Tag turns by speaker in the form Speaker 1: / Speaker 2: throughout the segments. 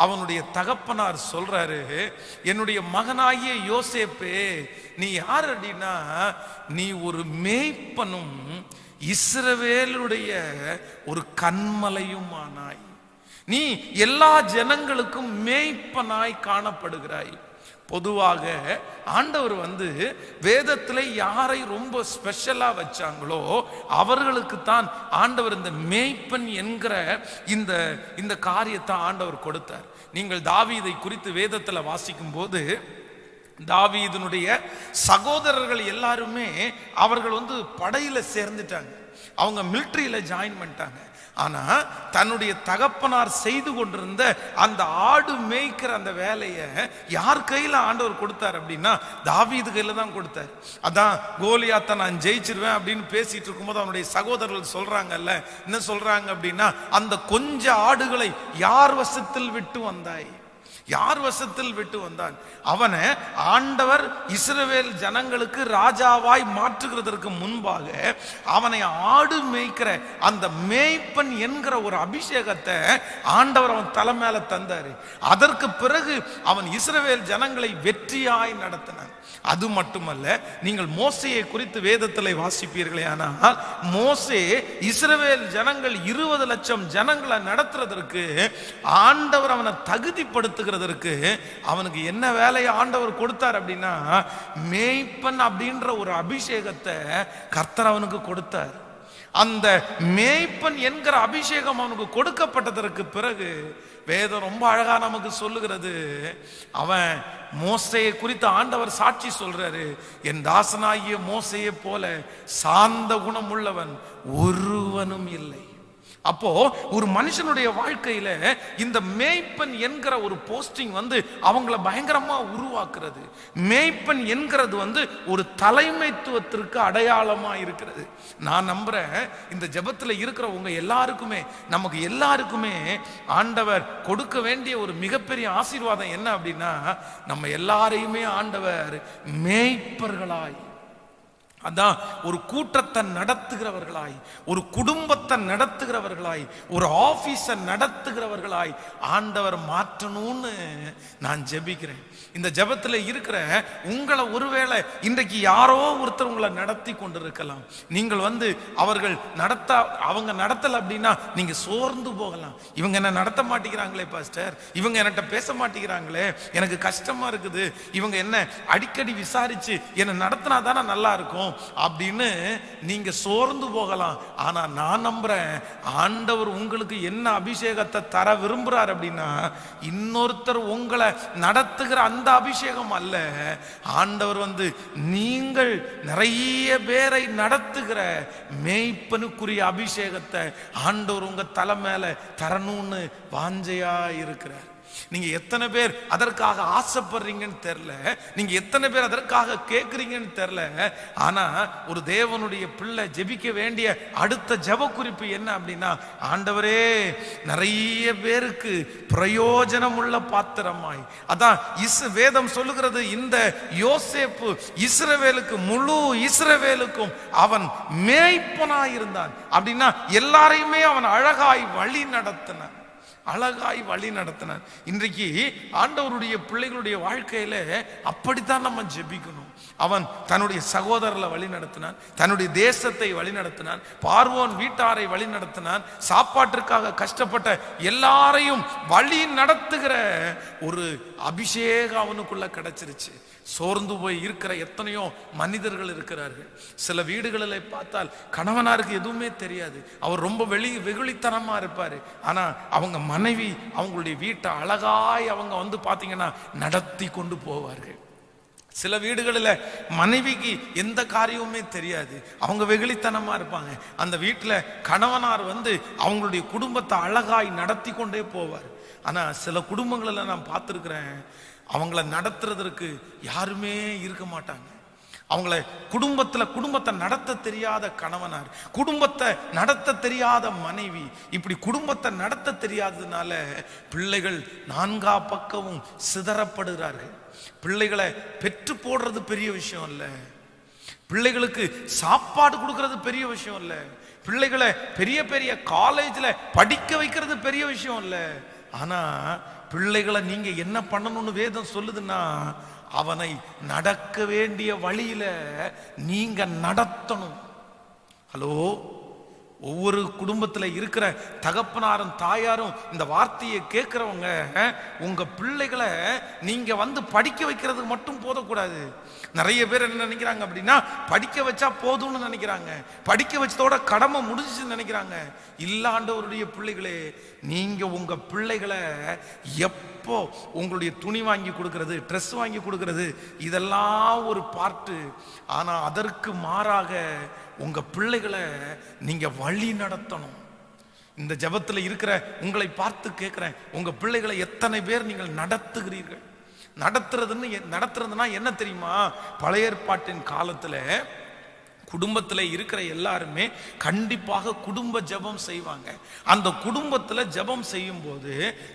Speaker 1: அவனுடைய தகப்பனார் சொல்றாரு, என்னுடைய மகனாகிய யோசேப்பே, நீ யார் அப்படின்னா, நீ ஒரு மேய்ப்பனும் இஸ்ரவேலுடைய ஒரு கன்மலையும் ஆனாய். நீ எல்லா ஜனங்களுக்கும் மேய்ப்பனாய் காணப்படுகிறாய். பொதுவாக ஆண்டவர் வேதத்துல யாரை ரொம்ப ஸ்பெஷலா வச்சாங்களோ அவர்களுக்கு தான் ஆண்டவர் இந்த மேய்ப்பன் என்கிற இந்த காரியத்தை ஆண்டவர் கொடுத்தார். நீங்கள் தாவீதை குறித்து வேதத்துல வாசிக்கும் போது, தாவீதினுடைய சகோதரர்கள் எல்லாருமே அவர்கள் படையில சேர்ந்துட்டாங்க, அவங்க மிலிட்டரியில ஜாயின் பண்ணிட்டாங்க. ஆனா தன்னுடைய தகப்பனார் செய்து கொண்டிருந்த அந்த ஆடு மேய்க்கிற அந்த வேலையை யார் கையில ஆண்டவர் கொடுத்தார் அப்படின்னா, தாவீது கையில தான் கொடுத்தார். அதான் கோலியாத்தை நான் ஜெயிச்சிருவேன் அப்படின்னு பேசிட்டு இருக்கும்போது அவனுடைய சகோதரர்கள் சொல்றாங்கல்ல, என்ன சொல்றாங்க அப்படின்னா, அந்த கொஞ்ச ஆடுகளை யார் வசத்தில் விட்டு வந்தாய், யார் வசத்தில் விட்டு வந்தான்? அவனை ஆண்டவர் இஸ்ரவேல் ஜனங்களுக்கு ராஜாவாய் மாற்றுகிறதற்கு முன்பாக அவனை ஆடு மேய்க்கிற அந்த மேய்ப்பன் என்கிற ஒரு அபிஷேகத்தை ஆண்டவர் அவன் தலை மேல தந்தாரு. அதற்கு பிறகு அவன் இஸ்ரவேல் ஜனங்களை வெற்றியாய் நடத்தினான். அது மட்டுமல்ல, நீங்கள் மோசேயை குறித்து வேதத்தில் வாசிப்பீர்களே, ஆனால் மோசே இஸ்ரவேல் ஜனங்கள் 20 லட்சம் ஜனங்களை நடத்துறதற்கு ஆண்டவர் அவனை தகுதிப்படுத்துகிறதற்கு அவனுக்கு என்ன வேலையை ஆண்டவர் கொடுத்தார் அப்படின்னா, மேய்ப்பன் அப்படின்ற ஒரு அபிஷேகத்தை கர்த்தர் அவனுக்கு கொடுத்தார். அந்த மேய்ப்பன் என்கிற அபிஷேகம் அவனுக்கு கொடுக்கப்பட்டதற்கு பிறகு வேதம் ரொம்ப அழகா நமக்கு சொல்லுகிறது. அவன் மோசேயை குறித்து ஆண்டவர் சாட்சி சொல்றாரு, என் தாசனாகிய மோசேயை போல சாந்த குணம் உள்ளவன் ஒருவனும் இல்லை. அப்போ ஒரு மனுஷனுடைய வாழ்க்கையில இந்த மேய்ப்பன் என்கிற ஒரு போஸ்டிங் அவங்கள பயங்கரமா உருவாக்குறது. மேய்ப்பன் என்கிறது ஒரு தலைமைத்துவத்திற்கு அடையாளமா இருக்கிறது. நான் நம்புறேன், இந்த ஜெபத்துல இருக்கிற உங்க எல்லாருக்குமே, நமக்கு எல்லாருக்குமே ஆண்டவர் கொடுக்க வேண்டிய ஒரு மிகப்பெரிய ஆசீர்வாதம் என்ன அப்படின்னா, நம்ம எல்லாரையுமே ஆண்டவர் மேய்ப்பர்களாய், அதான் ஒரு கூட்டத்தை நடத்துகிறவர்களாய், ஒரு குடும்பத்தை நடத்துகிறவர்களாய், ஒரு ஆபீஸை நடத்துகிறவர்களாய் ஆண்டவர் மாற்றணும்னு நான் ஜெபிக்கிறேன். இந்த ஜெபத்தில் இருக்கிற உங்களை ஒருவேளை இன்றைக்கு யாரோ ஒருத்தர் உங்களை நடத்தி கொண்டிருக்கலாம். நீங்கள் அவர்கள் அவங்க நடத்தல அப்படின்னா நீங்க சோர்ந்து போகலாம். இவங்க என்ன நடத்த மாட்டேங்கிறாங்களே பாஸ்டர், இவங்க என்கிட்ட பேச மாட்டேங்கிறாங்களே, எனக்கு கஷ்டமா இருக்குது, இவங்க என்ன அடிக்கடி விசாரிச்சு என்ன நடத்தினா தானே நல்லா இருக்கும் அப்படின்னு நீங்க சோர்ந்து போகலாம். ஆனா நான் நம்புறேன், ஆண்டவர் உங்களுக்கு என்ன அபிஷேகத்தை தர விரும்புறார் அப்படின்னா, இன்னொருத்தர் உங்களை நடத்துகிற அந்த அபிஷேகம் அல்ல. ஆண்டவர் நீங்கள் நிறைய பேரை நடத்துகிற மேய்ப்பனுக்குரிய அபிஷேகத்தை ஆண்டவர் உங்க தலை மேல தரணும்னு வாஞ்சையா இருக்கிறார். நீங்க எத்தனை பேர் அதற்காக ஆசைப்படுறீங்கன்னு தெரியல, நீங்க எத்தனை பேர் அதற்காக கேட்குறீங்கன்னு தெரியல. ஆனா ஒரு தேவனுடைய பிள்ளை ஜெபிக்க வேண்டிய அடுத்த ஜெப குறிப்பு என்ன அப்படின்னா, ஆண்டவரே நிறைய பேருக்கு பிரயோஜனம் உள்ள பாத்திரமாய், அதான் வேதம் சொல்லுகிறது, இந்த யோசேப்பு இஸ்ரவேலுக்கு, முழு இஸ்ரவேலுக்கும் அவன் மேய்ப்பனாய் இருந்தான். அப்படின்னா எல்லாரையுமே அவன் அழகாய் வழி நடத்தினான், அழகாய் வழி நடத்தினார். இன்றைக்கு ஆண்டவருடைய பிள்ளைகளுடைய வாழ்க்கையில அப்படித்தான் நம்ம ஜெபிக்கணும். அவன் தன்னுடைய சகோதரர்களை வழி நடத்தினான், தன்னுடைய தேசத்தை வழி நடத்தினான், பார்வோன் வீட்டாரை வழி நடத்தினான், சாப்பாட்டிற்காக கஷ்டப்பட்ட எல்லாரையும் வழி நடத்துகிற ஒரு அபிஷேகம் அவனுக்குள்ள கிடைச்சிருச்சு. சோர்ந்து போய் இருக்கிற எத்தனையோ மனிதர்கள் இருக்கிறார்கள். சில வீடுகளில் பார்த்தால் கணவனாருக்கு எதுவுமே தெரியாது, அவர் ரொம்ப வெகுளித்தனமா இருப்பாரு. ஆனா அவங்க மனைவி அவங்களுடைய வீட்டை அழகாய் அவங்க பார்த்தீங்கன்னா நடத்தி கொண்டு போவார்கள். சில வீடுகளில் மனைவிக்கு எந்த காரியமுமே தெரியாது, அவங்க வெகுளித்தனமா இருப்பாங்க. அந்த வீட்டில் கணவனார் அவங்களுடைய குடும்பத்தை அழகாய் நடத்தி கொண்டே போவார். ஆனா சில குடும்பங்களில் நான் பார்த்துருக்கிறேன், அவங்கள நடத்துறதற்கு யாருமே இருக்க மாட்டாங்க. அவங்கள குடும்பத்தை நடத்த தெரியாத கணவனார், குடும்பத்தை நடத்த தெரியாத மனைவி, இப்படி குடும்பத்தை நடத்த தெரியாததுனால பிள்ளைகள் 4 பக்கமும் சிதறப்படுகிறார்கள். பிள்ளைகளை பெற்று போடுறது பெரிய விஷயம் இல்ல, பிள்ளைகளுக்கு சாப்பாடு கொடுக்கறது பெரிய விஷயம் இல்ல, பிள்ளைகளை பெரிய பெரிய காலேஜ்ல படிக்க வைக்கிறது பெரிய விஷயம் இல்ல. ஆனா பிள்ளைகளை நீங்க என்ன பண்ணணும்னு வேதம் சொல்லுதுன்னா, அவனை நடக்க வேண்டிய வழியில நீங்க நடத்தணும். ஹலோ, ஒவ்வொரு குடும்பத்துல இருக்கிற தகப்பனாரும் தாயாரும் இந்த வார்த்தையை கேட்கிறவங்க, உங்க பிள்ளைகளை நீங்க வந்து படிக்க வைக்கிறதுக்கு மட்டும் போதக்கூடாது. நிறைய பேர் என்ன நினைக்கிறாங்க அப்படின்னா, படிக்க வச்சா போதும்னு நினைக்கிறாங்க, படிக்க வச்சதோட கடமை முடிஞ்சுன்னு நினைக்கிறாங்க. இல்ல ஆண்டவருடைய பிள்ளைகளே, நீங்க உங்க பிள்ளைகளை எப்போ உங்களுடைய துணி வாங்கி கொடுக்கறது, ட்ரெஸ் வாங்கி கொடுக்கறது, இதெல்லாம் ஒரு பார்ட்டு. ஆனா அதற்கு மாறாக உங்க பிள்ளைகளை நீங்க வழி நடத்தணும். இந்த ஜெபத்துல இருக்கிற உங்களை பார்த்து கேட்கிறேன், உங்க பிள்ளைகளை எத்தனை பேர் நீங்கள் நடத்துகிறீர்கள்? நடத்துறதுன்னா என்ன தெரியுமா? பழைய ஏற்பாட்டின் காலத்துல குடும்பத்தில் இருக்கிற எல்லாருமே கண்டிப்பாக குடும்ப ஜெபம் செய்வாங்க. அந்த குடும்பத்தில் ஜெபம் செய்யும் போது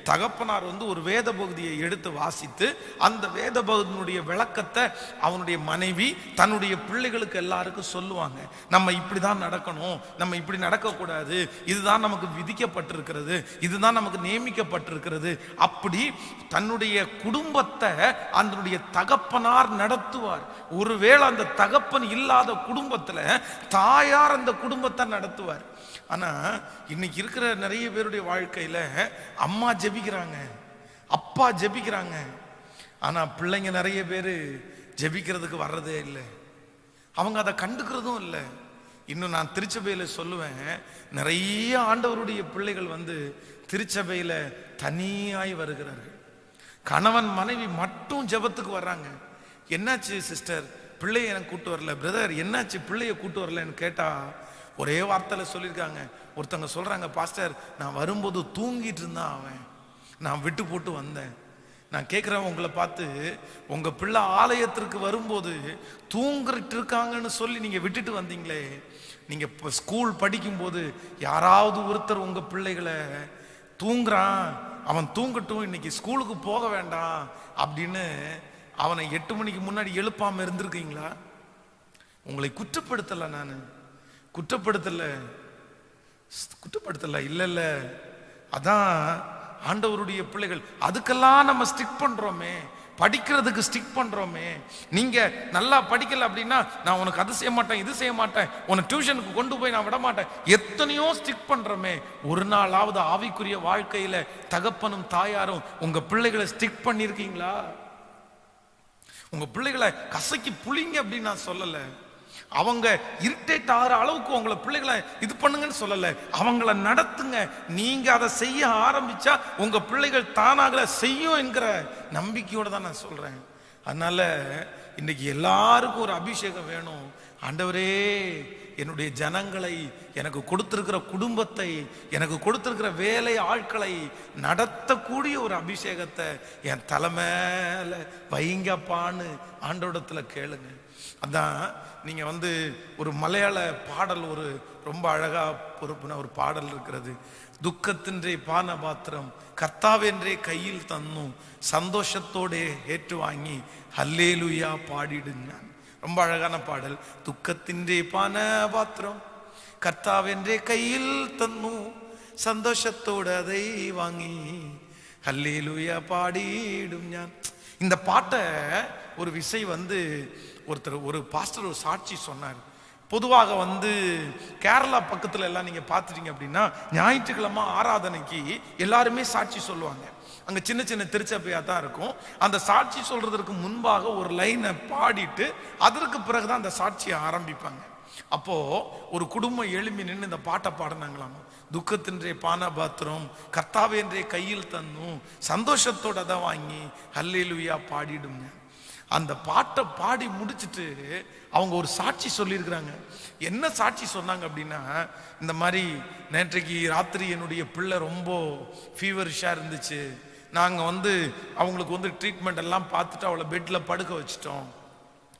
Speaker 1: தகப்பனார் ஒரு வேத பகுதியை எடுத்து வாசித்து அந்த வேத பகுதியினுடைய விளக்கத்தை அவனுடைய மனைவி தன்னுடைய பிள்ளைகளுக்கு எல்லாருக்கும் சொல்லுவாங்க. நம்ம இப்படி தான் நடக்கணும், நம்ம இப்படி நடக்கக்கூடாது, இதுதான் நமக்கு விதிக்கப்பட்டிருக்கிறது, இதுதான் நமக்கு நியமிக்கப்பட்டிருக்கிறது. அப்படி தன்னுடைய குடும்பத்தை அதனுடைய தகப்பனார் நடத்துவார். ஒருவேளை அந்த தகப்பன் இல்லாத குடும்பத்தை தாயார் அந்த குடும்பத்தை நடத்துவார். ஆனா இன்னைக்கு இருக்கிற நிறைய பேருடைய வாழ்க்கையில அம்மா ஜெபிக்கிறாங்க, அப்பா ஜெபிக்கிறாங்க, ஆனா பிள்ளைங்க நிறைய பேரு ஜெபிக்கிறதுக்கு வர்றதே இல்லை, அவங்க அதை கண்டுக்கிறதும் இல்லை. இன்னும் நான் திருச்சபையில சொல்லுவேன், நிறைய ஆண்டவருடைய பிள்ளைகள் திருச்சபையில தனியாய் வருகிறார்கள். கணவன் மனைவி மட்டும் ஜெபத்துக்கு வர்றாங்க. என்னாச்சு சிஸ்டர், பிள்ளைய எனக்கு கூட்டு வரல? பிரதர் என்னாச்சு, பிள்ளைய கூட்டு வரலன்னு கேட்டா ஒரே வார்த்தையில சொல்லியிருக்காங்க. ஒருத்தவங்க சொல்றாங்க, பாஸ்டர் நான் வரும்போது தூங்கிட்டு இருந்தான் அவன், நான் விட்டு போட்டு வந்தேன். நான் கேட்குறேன், உங்களை பார்த்து, உங்க பிள்ளை ஆலயத்திற்கு வரும்போது தூங்கிட்டு இருக்காங்கன்னு சொல்லி நீங்க விட்டுட்டு வந்தீங்களே, நீங்க ஸ்கூல் படிக்கும்போது யாராவது ஒருத்தர் உங்க பிள்ளைகளை தூங்குறான், அவன் தூங்கட்டும், இன்னைக்கு ஸ்கூலுக்கு போக வேண்டாம் அப்படின்னு அவனை 8 மணிக்கு முன்னாடி எழுப்பாம இருந்திருக்கீங்களா? உங்களை குற்றப்படுத்தல, நான் குற்றப்படுத்தல இல்ல. அதான் ஆண்டவருடைய பிள்ளைகள். அதுக்கெல்லாம் நம்ம ஸ்டிக் பண்றோமே, படிக்கிறதுக்கு ஸ்டிக் பண்றோமே. நீங்க நல்லா படிக்கல அப்படின்னா நான் உனக்கு அது செய்ய மாட்டேன், இது செய்ய மாட்டேன், உன்னை டியூஷனுக்கு கொண்டு போய் நான் விட மாட்டேன், எத்தனையோ ஸ்டிக் பண்றோமே. ஒரு நாளாவது ஆவிக்குரிய வாழ்க்கையில தகப்பனும் தாயாரும் உங்க பிள்ளைகளை ஸ்டிக் பண்ணிருக்கீங்களா? உங்க பிள்ளைகளை கசக்கி புளிங்க அப்படின்னு நான் சொல்லல, அவங்க இரிட்டேட் ஆகிற அளவுக்கு உங்களை பிள்ளைகளை இது பண்ணுங்கன்னு சொல்லல, அவங்கள நடத்துங்க. நீங்க அதை செய்ய ஆரம்பிச்சா உங்க பிள்ளைகள் தானாக செய்யும் என்கிற நம்பிக்கையோட தான் நான் சொல்றேன். அதனால இன்னைக்கு எல்லாருக்கும் ஒரு அபிஷேகம் வேணும். ஆண்டவரே, என்னுடைய ஜனங்களை, எனக்கு கொடுத்திருக்கிற குடும்பத்தை, எனக்கு கொடுத்திருக்கிற வேலை ஆட்களை நடத்தக்கூடிய ஒரு அபிஷேகத்தை என் தலைமையில வைங்கப்பான்னு ஆண்டோடத்துல கேளுங்க. அதான் நீங்க ஒரு மலையாள பாடல், ஒரு ரொம்ப அழகா பொறுப்புன ஒரு பாடல் இருக்கிறது. துக்கத்தின்றே பான பாத்திரம் கர்த்தாவென்றே கையில் தன்னும் சந்தோஷத்தோடே ஏற்று வாங்கி ஹல்லேலூயா பாடிடுங்க. ரொம்ப அழகான பாடல். துக்கத்தின்றே பான பாத்திரம் கர்த்தாவென்றே கையில் தன்னும் சந்தோஷத்தோடு அதை வாங்கி ஹல்லேலூயா பாடிடும் ஞான். இந்த பாட்டை ஒரு விசை ஒருத்தர், ஒரு பாஸ்டர் ஒரு சாட்சி சொன்னார். பொதுவாக கேரளா பக்கத்துல எல்லாம் நீங்க பார்த்துட்டீங்க அப்படின்னா ஞாயிற்றுக்கிழமை ஆராதனைக்கு எல்லாருமே சாட்சி சொல்லுவாங்க. அங்க சின்ன சின்ன திருச்சபையா தான் இருக்கும். அந்த சாட்சி சொல்றதற்கு முன்பாக ஒரு லைனை பாடிட்டு அதற்கு பிறகுதான் அந்த சாட்சியை ஆரம்பிப்பாங்க. அப்போ ஒரு குடும்பம் எழும்பி நின்று இந்த பாட்டை பாடினாங்களாம். துக்கத்தின்றே பான பாத்திரம் கர்த்தாவென்றே கையில் தன்னும் சந்தோஷத்தோட தான் வாங்கி ஹல்லேலூயா பாடிடுங்க. அந்த பாட்டை பாடி முடிச்சுட்டு அவங்க ஒரு சாட்சி சொல்லியிருக்கிறாங்க. என்ன சாட்சி சொன்னாங்க அப்படின்னா, இந்த மாதிரி நேற்றைக்கு ராத்திரி என்னுடைய பிள்ளை ரொம்ப ஃபீவரிஷா இருந்துச்சு, நாங்கள் அவங்களுக்கு ட்ரீட்மெண்ட் எல்லாம் பார்த்துட்டு அவளை பெட்டில் படுக்க வச்சிட்டோம்.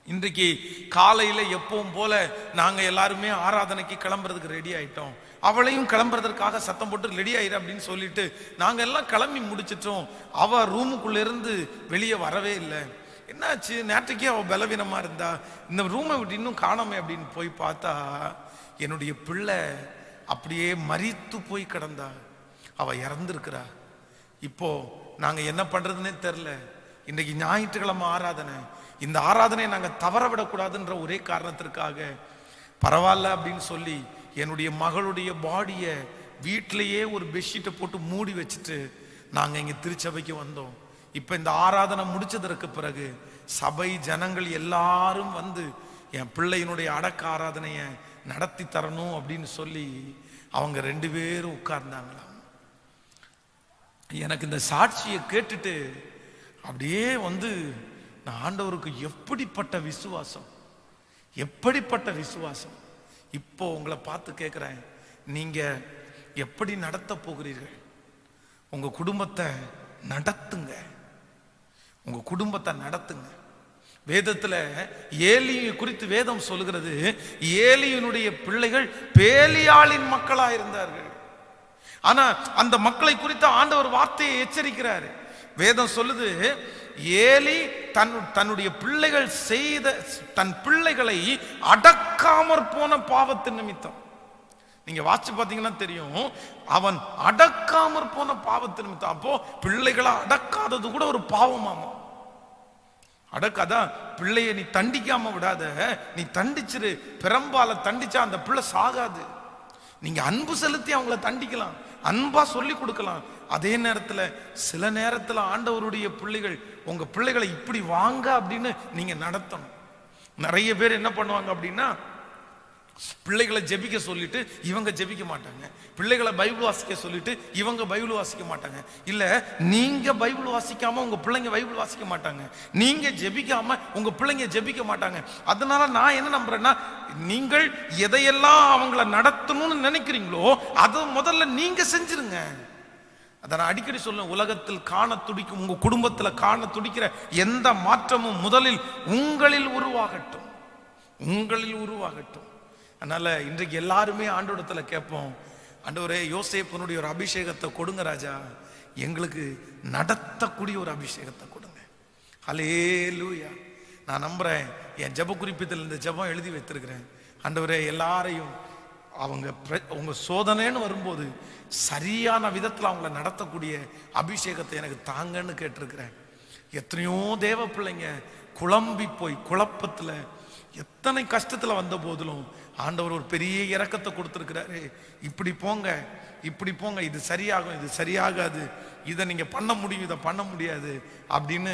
Speaker 1: இன்றைக்கு காலையில் எப்பவும் போல நாங்கள் எல்லாருமே ஆராதனைக்கு கிளம்புறதுக்கு ரெடி ஆயிட்டோம், அவளையும் கிளம்புறதற்காக சத்தம் போட்டு ரெடி ஆயிரு அப்படின்னு சொல்லிட்டு நாங்கள் எல்லாம் கிளம்பி முடிச்சிட்டோம். அவள் ரூமுக்குள்ள இருந்து வெளியே வரவே இல்லை. என்னாச்சு, நேற்றைக்கே அவள் பலவீனமா இருந்தா, இந்த ரூமை விட்டு இன்னும் காணாமே அப்படின்னு போய் பார்த்தா என்னுடைய பிள்ளை அப்படியே மரித்து போய் கிடந்தா. அவ இறந்துருக்கிறா. இப்போ நாங்க என்ன பண்றதுன்னே தெரியல. இன்றைக்கு ஞாயிற்றுக்கிழமை ஆராதனை, இந்த ஆராதனையை நாங்க தவற விடக்கூடாதுன்ற ஒரே காரணத்திற்காக பரவாயில்ல அப்படின்னு சொல்லி என்னுடைய மகளுடைய பாடியை வீட்டிலேயே ஒரு பெட்ஷீட்டை போட்டு மூடி வச்சுட்டு நாங்க இங்க திருச்சபைக்கு வந்தோம். இப்ப இந்த ஆராதனை முடிச்சதற்கு பிறகு சபை ஜனங்கள் எல்லாரும் வந்து என் பிள்ளையினுடைய அடக்க ஆராதனையை நடத்தி தரணும் அப்படின்னு சொல்லி அவங்க 2 பேரும் உட்கார்ந்தாங்களாம். எனக்கு இந்த சாட்சியை கேட்டுட்டு அப்படியே வந்து நான் ஆண்டவருக்கு எப்படிப்பட்ட விசுவாசம், எப்படிப்பட்ட விசுவாசம். இப்போ உங்களை பார்த்து கேட்கிறேன், நீங்க எப்படி நடத்த போகிறீர்கள்? உங்க குடும்பத்தை நடத்துங்க, உங்க குடும்பத்தை நடத்துங்க. வேதத்துல ஏலியை குறித்து வேதம் சொல்லுகிறது, ஏலியினுடைய பிள்ளைகள் பேலியாளின் மக்களா இருந்தார்கள். ஆனா அந்த மக்களை குறித்து ஆண்டவர் வார்த்தையை எச்சரிக்கிறாரு. வேதம் சொல்லுது, ஏலி தன்னுடைய பிள்ளைகள் செய்த தன் பிள்ளைகளை அடக்காமற் போன பாவத்தின் நிமித்தம். நீங்க வாட்சி பார்த்தீங்கன்னா தெரியும், அவன் அடக்காமற் போன பாவத்தின் நிமித்தம். அப்போ பிள்ளைகளை அடக்காதது கூட ஒரு பாவமாமா. அடக்காதான் பிள்ளைய நீ தண்டிக்காம விடாத, நீ தண்டிச்சிரு. பெரும்பால தண்டிச்சா அந்த பிள்ளை சாகாது. நீங்க அன்பு செலுத்தி அவங்கள தண்டிக்கலாம், அன்பா சொல்லி கொடுக்கலாம். அதே நேரத்துல சில நேரத்துல ஆண்டவருடைய பிள்ளைகள் உங்க பிள்ளைகளை இப்படி வாங்க அப்படின்னு நீங்க நடத்தணும். நிறைய பேர் என்ன பண்ணுவாங்க அப்படின்னா, பிள்ளைகளை ஜெபிக்க சொல்லிட்டு இவங்க ஜெபிக்க மாட்டாங்க, பிள்ளைகளை பைபிள் வாசிக்க சொல்லிட்டு இவங்க பைபிள் வாசிக்க மாட்டாங்க. இல்ல நீங்க பைபிள் வாசிக்காம உங்க பிள்ளைங்க பைபிள் வாசிக்க மாட்டாங்க, நீங்க ஜெபிக்காம உங்க பிள்ளைங்க ஜெபிக்க மாட்டாங்க. அதனால நான் என்ன நம்புறேன்னா, நீங்கள் எதையெல்லாம் அவங்கள நடத்தணும்னு நினைக்கிறீங்களோ அதை முதல்ல நீங்க செஞ்சிருங்க. அதை நான் அடிக்கடி சொல்லுவேன், உலகத்தில் காண துடிக்கும், உங்க குடும்பத்தில் காண துடிக்கிற எந்த மாற்றமும் முதலில் உங்களில் உருவாகட்டும், உங்களில் உருவாகட்டும். அதனால இன்றைக்கு எல்லாருமே ஆண்டவரிடத்துல கேட்போம், ஆண்டவரே யோசேப்பனுடைய ஒரு அபிஷேகத்தை கொடுங்க ராஜா, எங்களுக்கு நடத்தக்கூடிய ஒரு அபிஷேகத்தை கொடுங்க. ஹல்லேலூயா. நான் நம்புறேன், என் ஜெப குறிப்பில் இந்த ஜெபம் எழுதி வைத்திருக்கிறேன். ஆண்டவரே எல்லாரையும் உங்க சோதனைன்னு வரும்போது சரியான விதத்தில் அவங்கள நடத்தக்கூடிய அபிஷேகத்தை எனக்கு தாங்கன்னு கேட்டிருக்கிறேன். எத்தனையோ தேவ பிள்ளைங்க குழம்பி போய் குழப்பத்துல எத்தனை கஷ்டத்துல வந்த போதிலும் ஆண்டவர் ஒரு பெரிய இரக்கத்தை கொடுத்திருக்கிறாரு. இப்படி போங்க, இப்படி போங்க, இது சரியாகும், இது சரியாகாது, இதை நீங்க பண்ண முடியும், இதை பண்ண முடியாது அப்படின்னு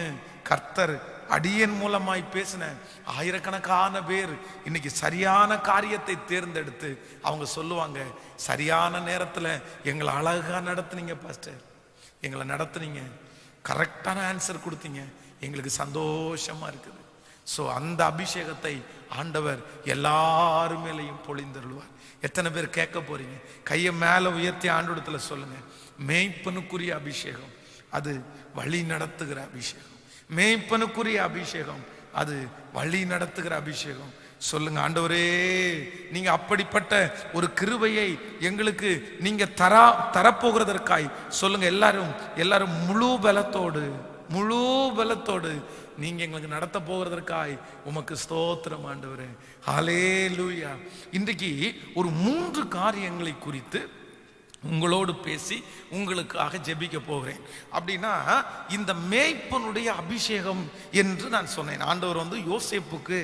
Speaker 1: கர்த்தர் அடியன் மூலமாய் பேசின ஆயிரக்கணக்கான பேர் இன்னைக்கு சரியான காரியத்தை தேர்ந்தெடுத்து அவங்க சொல்லுவாங்க, சரியான நேரத்துல எங்களை அழகா நடத்துனீங்க பாஸ்டர், எங்களை நடத்துனீங்க, கரெக்டான ஆன்சர் கொடுத்தீங்க, எங்களுக்கு சந்தோஷமா இருக்குது. ஸோ அந்த அபிஷேகத்தை ஆண்டவர் எல்லாரு மேலையும் பொழிந்தருள்வார். எத்தனை பேர் கேட்க போறீங்க? கையை மேல உயர்த்தி ஆண்டவரிடத்துல சொல்லுங்க, மேய்ப்பனுக்குரிய அபிஷேகம் அது வழி நடத்துகிற அபிஷேகம், மேய்ப்பனுக்குரிய அபிஷேகம் அது வழி நடத்துகிற அபிஷேகம். சொல்லுங்க, ஆண்டவரே நீங்க அப்படிப்பட்ட ஒரு கிருபையை எங்களுக்கு நீங்க தரப்போகிறதற்காய் சொல்லுங்க. எல்லாரும் முழு பலத்தோடு நீங்க எங்களுக்கு நடத்த போகிறதற்காய் உமக்கு ஸ்தோத்திரம் ஆண்டவரே. ஹல்லேலூயா. இன்றைக்கு ஒரு 3 காரியங்களை குறித்து உங்களோடு பேசி உங்களுக்காக ஜெபிக்க போகிறேன். அப்படின்னா இந்த மேய்ப்பனுடைய அபிஷேகம் என்று நான் சொன்னேன். ஆண்டவர் யோசேப்புக்கு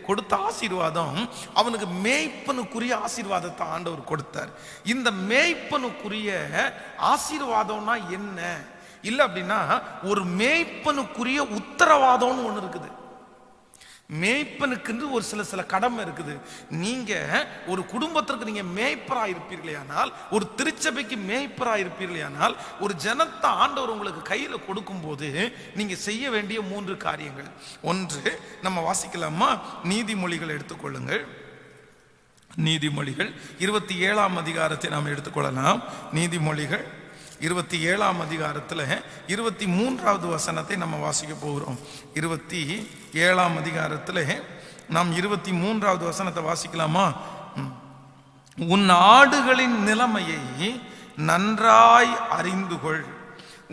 Speaker 1: கொடுத்த ஆசீர்வாதம், அவனுக்கு மேய்ப்பனுக்குரிய ஆசீர்வாதத்தை ஆண்டவர் கொடுத்தார். இந்த மேய்ப்பனுக்குரிய ஆசீர்வாதம்னா என்ன இல்லை அப்படின்னா, ஒரு மேய்ப்பனுக்குரிய உத்தரவாதம்னு ஒன்று இருக்குது. மேய்ப்பனுக்கு ஒரு சில கடமை இருக்குது. நீங்க ஒரு குடும்பத்திற்கு நீங்க மேய்ப்பரா இருப்பீர்களேயானால், ஒரு திருச்சபைக்கு மேய்ப்பரா இருப்பீர்களேயானால், ஒரு ஜனத்தை ஆண்டவர் உங்களுக்கு கையில கொடுக்கும் போது நீங்க செய்ய வேண்டிய 3 காரியங்கள். ஒன்று, நம்ம வாசிக்கலாமா? நீதிமொழிகள் எடுத்துக்கொள்ளுங்கள். நீதிமொழிகள் 27ஆம் அதிகாரத்தை நாம் எடுத்துக்கொள்ளலாம். நீதிமொழிகள் 27ஆம் அதிகாரத்தில் 23வது வசனத்தை நம்ம வாசிக்க போகிறோம். 27ஆம் அதிகாரத்தில் நாம் 23வது வசனத்தை வாசிக்கலாமா? உன் ஆடுகளின் நிலைமையை நன்றாய் அறிந்து கொள்,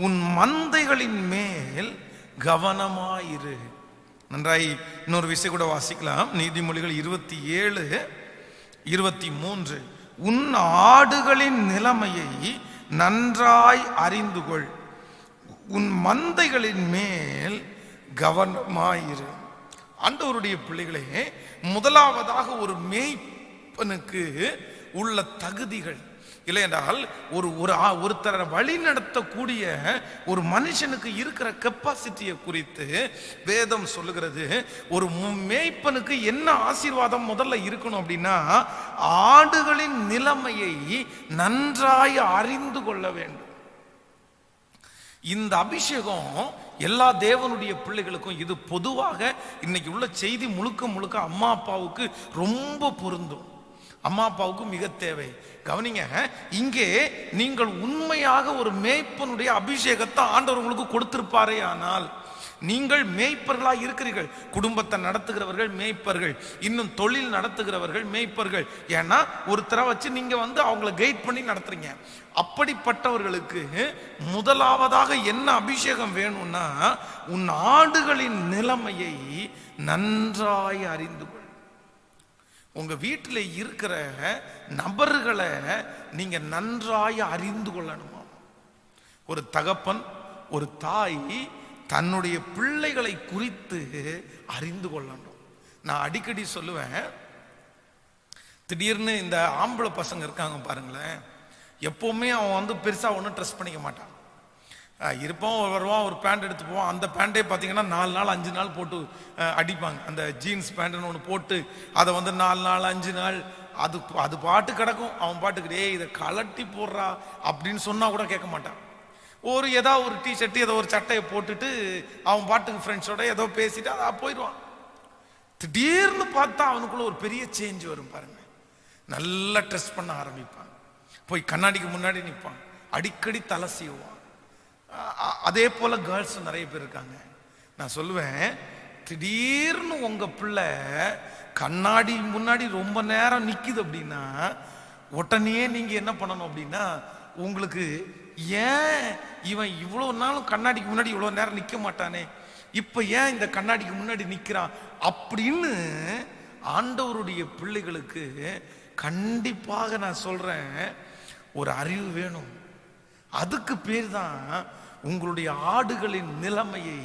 Speaker 1: உன் மந்தைகளின் மேல் கவனமாயிரு. நன்றாய் இன்னொரு விஷயம் கூட வாசிக்கலாம். நீதிமொழிகள் 27:23. உன் ஆடுகளின் நிலைமையை நன்றாய் அறிந்து கொள், உன் மந்தைகளின் மேல் கவனமாயிரு. ஆண்டவருடைய பிள்ளைகளே, முதலாவதாக ஒரு மேய்ப்பனுக்கு உள்ள தகுதிகள் இல்லை என்றால் ஒருத்தரை வழி நடத்தக்கூடிய ஒரு மனுஷனுக்கு இருக்கிற கெப்பாசிட்டியை குறித்து வேதம் சொல்லுகிறது. ஒரு மேய்ப்பனுக்கு என்ன ஆசீர்வாதம் முதல்ல இருக்கணும் அப்படின்னா, ஆடுகளின் நிலைமையை நன்றாய் அறிந்து கொள்ள வேண்டும். இந்த அபிஷேகம் எல்லா தேவனுடைய பிள்ளைகளுக்கும், இது பொதுவாக இன்னைக்கு உள்ள செய்தி முழுக்க முழுக்க அம்மா அப்பாவுக்கு ரொம்ப பொருந்தும். அம்மா அப்பாவுக்கு மிக தேவை. கவனிங்க, இங்கே நீங்கள் உண்மையாக ஒரு மேய்ப்பனுடைய அபிஷேகத்தை ஆண்டவர் உங்களுக்கு கொடுத்திருப்பாரே ஆனால் நீங்கள் மேய்ப்பர்களாக இருக்கிறீர்கள். குடும்பத்தை நடத்துகிறவர்கள் மேய்ப்பர்கள், இன்னும் தொழில் நடத்துகிறவர்கள் மேய்ப்பர்கள். ஏன்னா ஒருத்தரை வச்சு நீங்க அவங்கள கைட் பண்ணி நடத்துறீங்க. அப்படிப்பட்டவர்களுக்கு முதலாவதாக என்ன அபிஷேகம் வேணும்னா, உன் ஆடுகளின் நிலைமையை நன்றாய் அறிந்து கொள். உங்க வீட்டில் இருக்கிற நபர்களை நீங்க நன்றாய் அறிந்து கொள்ளணுமா? ஒரு தகப்பன், ஒரு தாய் தன்னுடைய பிள்ளைகளை குறித்து அறிந்து கொள்ளணும். நான் அடிக்கடி சொல்லுவேன், திடீர்னு இந்த ஆம்பளை பசங்க இருக்காங்க பாருங்களேன், எப்பவுமே அவன் பெருசா ஒன்றும் ட்ரெஸ் பண்ணிக்க மாட்டான். இருப்பான், வருவான், ஒரு பேண்ட் எடுத்து போவான். அந்த பேண்டே பார்த்தீங்கன்னா 4 நாள் 5 நாள் போட்டு அடிப்பாங்க. அந்த ஜீன்ஸ் பேண்ட்னு ஒன்று போட்டு அதை 4 நாள் 5 நாள் அது பாட்டு கிடக்கும். அவன் பாட்டுக்கு இதை கலட்டி போடுறா அப்படின்னு சொன்னா கூட கேட்க மாட்டான். ஏதாவது ஒரு டிஷர்ட், ஏதோ ஒரு சட்டையை போட்டுட்டு அவன் பாட்டுக்கு ஃப்ரெண்ட்ஸோட ஏதோ பேசிட்டு அதை போயிடுவான். திடீர்னு பார்த்தா அவனுக்குள்ள ஒரு பெரிய சேஞ்ச் வரும் பாருங்க. நல்லா ட்ரெஸ் பண்ண ஆரம்பிப்பான், போய் கண்ணாடிக்கு முன்னாடி நிற்பான், அடிக்கடி தலை சீவுவான். அதே போல கேர்ள்ஸ் நிறைய பேர் இருக்காங்க. நான் சொல்லுவேன், திடீர்னு உங்க பிள்ளை கண்ணாடி முன்னாடி ரொம்ப நேரம் நிக்குது அப்படின்னா உடனே நீங்க என்ன பண்ணணும் அப்படின்னா, உங்களுக்கு ஏன் இவன் இவ்வளவு நாளும் கண்ணாடிக்கு முன்னாடி இவ்வளவு நேரம் நிக்க மாட்டானே, இப்ப ஏன் இந்த கண்ணாடிக்கு முன்னாடி நிக்கிறான் அப்படின்னு ஆண்டவருடைய பிள்ளைகளுக்கு கண்டிப்பாக நான் சொல்றேன், ஒரு அறிவு வேணும். அதுக்கு பேர் தான் உங்களுடைய ஆடுகளின் நிலைமையை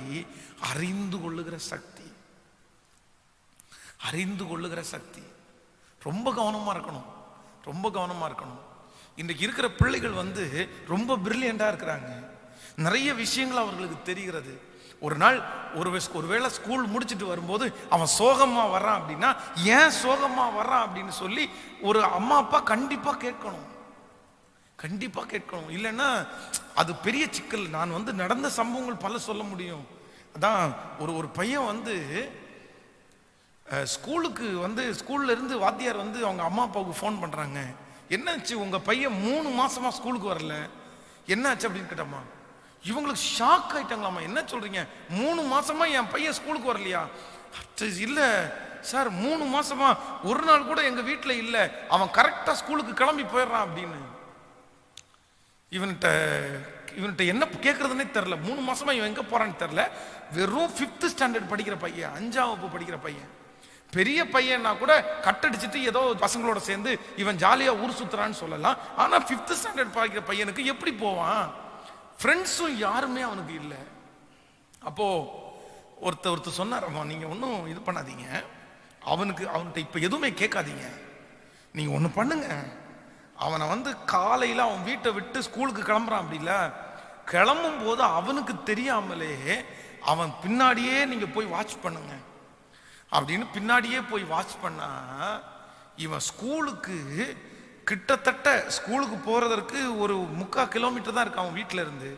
Speaker 1: அறிந்து கொள்ளுகிற சக்தி. அறிந்து கொள்ளுகிற சக்தி ரொம்ப கவனமா இருக்கணும், ரொம்ப கவனமா இருக்கணும். இன்றைக்கு இருக்கிற பிள்ளைகள் ரொம்ப பிரில்லியண்டா இருக்கிறாங்க. நிறைய விஷயங்கள் அவர்களுக்கு தெரிகிறது. ஒரு நாள் ஒருவேளை ஸ்கூல் முடிச்சுட்டு வரும்போது அவன் சோகமா வர்றான் அப்படின்னா, ஏன் சோகமா வர்றான் அப்படின்னு சொல்லி ஒரு அம்மா அப்பா கண்டிப்பா கேட்கணும், கண்டிப்பா கேட்கணும். இல்லைன்னா அது பெரிய சிக்கல். நான் நடந்த சம்பவங்கள் பல சொல்ல முடியும். அதான் ஒரு பையன் ஸ்கூலுக்கு ஸ்கூல்ல இருந்து வாத்தியார் அவங்க அம்மா அப்பாவுக்கு ஃபோன் பண்றாங்க, என்னாச்சு உங்க பையன் 3 மாசமா ஸ்கூலுக்கு வரல, என்னாச்சு அப்படின்னு கேட்டாமா. இவங்களுக்கு ஷாக் ஆயிட்டாங்களாமா. என்ன சொல்றீங்க, 3 மாசமா என் பையன் ஸ்கூலுக்கு வரலையா? இல்ல சார், 3 மாசமா ஒரு நாள் கூட எங்க வீட்டுல இல்ல, அவன் கரெக்டா ஸ்கூலுக்கு கிளம்பி போயிடுறான் அப்படின்னு. இவன்கிட்ட என்ன கேட்கறதுன்னே தெரியல. 3 மாசமா இவன் எங்க போறான்னு தெரியல. வெறும் 5th ஸ்டாண்டர்ட் படிக்கிற பையன், 5ஆம் வகுப்பு படிக்கிற பையன். பெரிய பையனா கூட கட்டடிச்சுட்டு ஏதோ பசங்களோட சேர்ந்து இவன் ஜாலியா ஊர் சுத்துறான்னு சொல்லலாம். ஆனா 5th ஸ்டாண்டர்ட் படிக்கிற பையனுக்கு எப்படி போவான்? ஃப்ரெண்ட்ஸும் யாருமே அவனுக்கு இல்லை. அப்போ ஒருத்தர் சொன்னாரம்மா, நீங்க ஒன்றும் இது பண்ணாதீங்க, அவன்கிட்ட இப்ப எதுவுமே கேட்காதீங்க, நீங்க ஒண்ணு பண்ணுங்க, அவனை காலையில அவன் வீட்டை விட்டு ஸ்கூலுக்கு கிளம்புறான், அப்படில கிளம்பும் போது அவனுக்கு தெரியாமலே அவன் பின்னாடியே நீங்க போய் வாட்ச் பண்ணுங்க அப்படின்னு பின்னாடியே போய் வாட்ச் பண்ணா, இவன் ஸ்கூலுக்கு கிட்டத்தட்ட ஸ்கூலுக்கு போறதற்கு ஒரு 3/4 கிலோமீட்டர் தான் இருக்கு அவன் வீட்டுல இருந்து.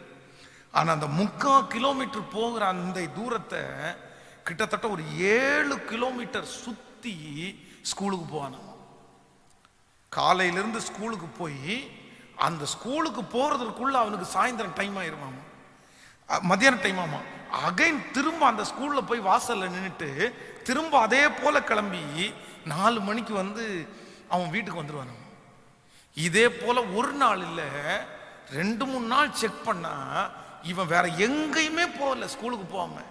Speaker 1: ஆனா அந்த 3/4 கிலோமீட்டர் போகிற அந்த தூரத்தை கிட்டத்தட்ட ஒரு 7 கிலோமீட்டர் சுத்தி ஸ்கூலுக்கு போவான். காலையிலிருந்து ஸ்கூலுக்கு போய் அந்த ஸ்கூலுக்கு போறதுக்குள்ள அவனுக்கு சாயந்தரம் டைம் ஆயிருமாமா, மத்தியான டைம் ஆமா. அகைன் திரும்ப அந்த ஸ்கூல்ல போய் வாசல்ல நின்றுட்டு திரும்ப அதே போல கிளம்பி 4 மணிக்கு அவன் வீட்டுக்கு வந்துருவான். இதே போல ஒரு நாள் இல்ல 2-3 நாள் செக் பண்ணா இவன் வேற எங்கேயுமே போகல. ஸ்கூலுக்கு போகாம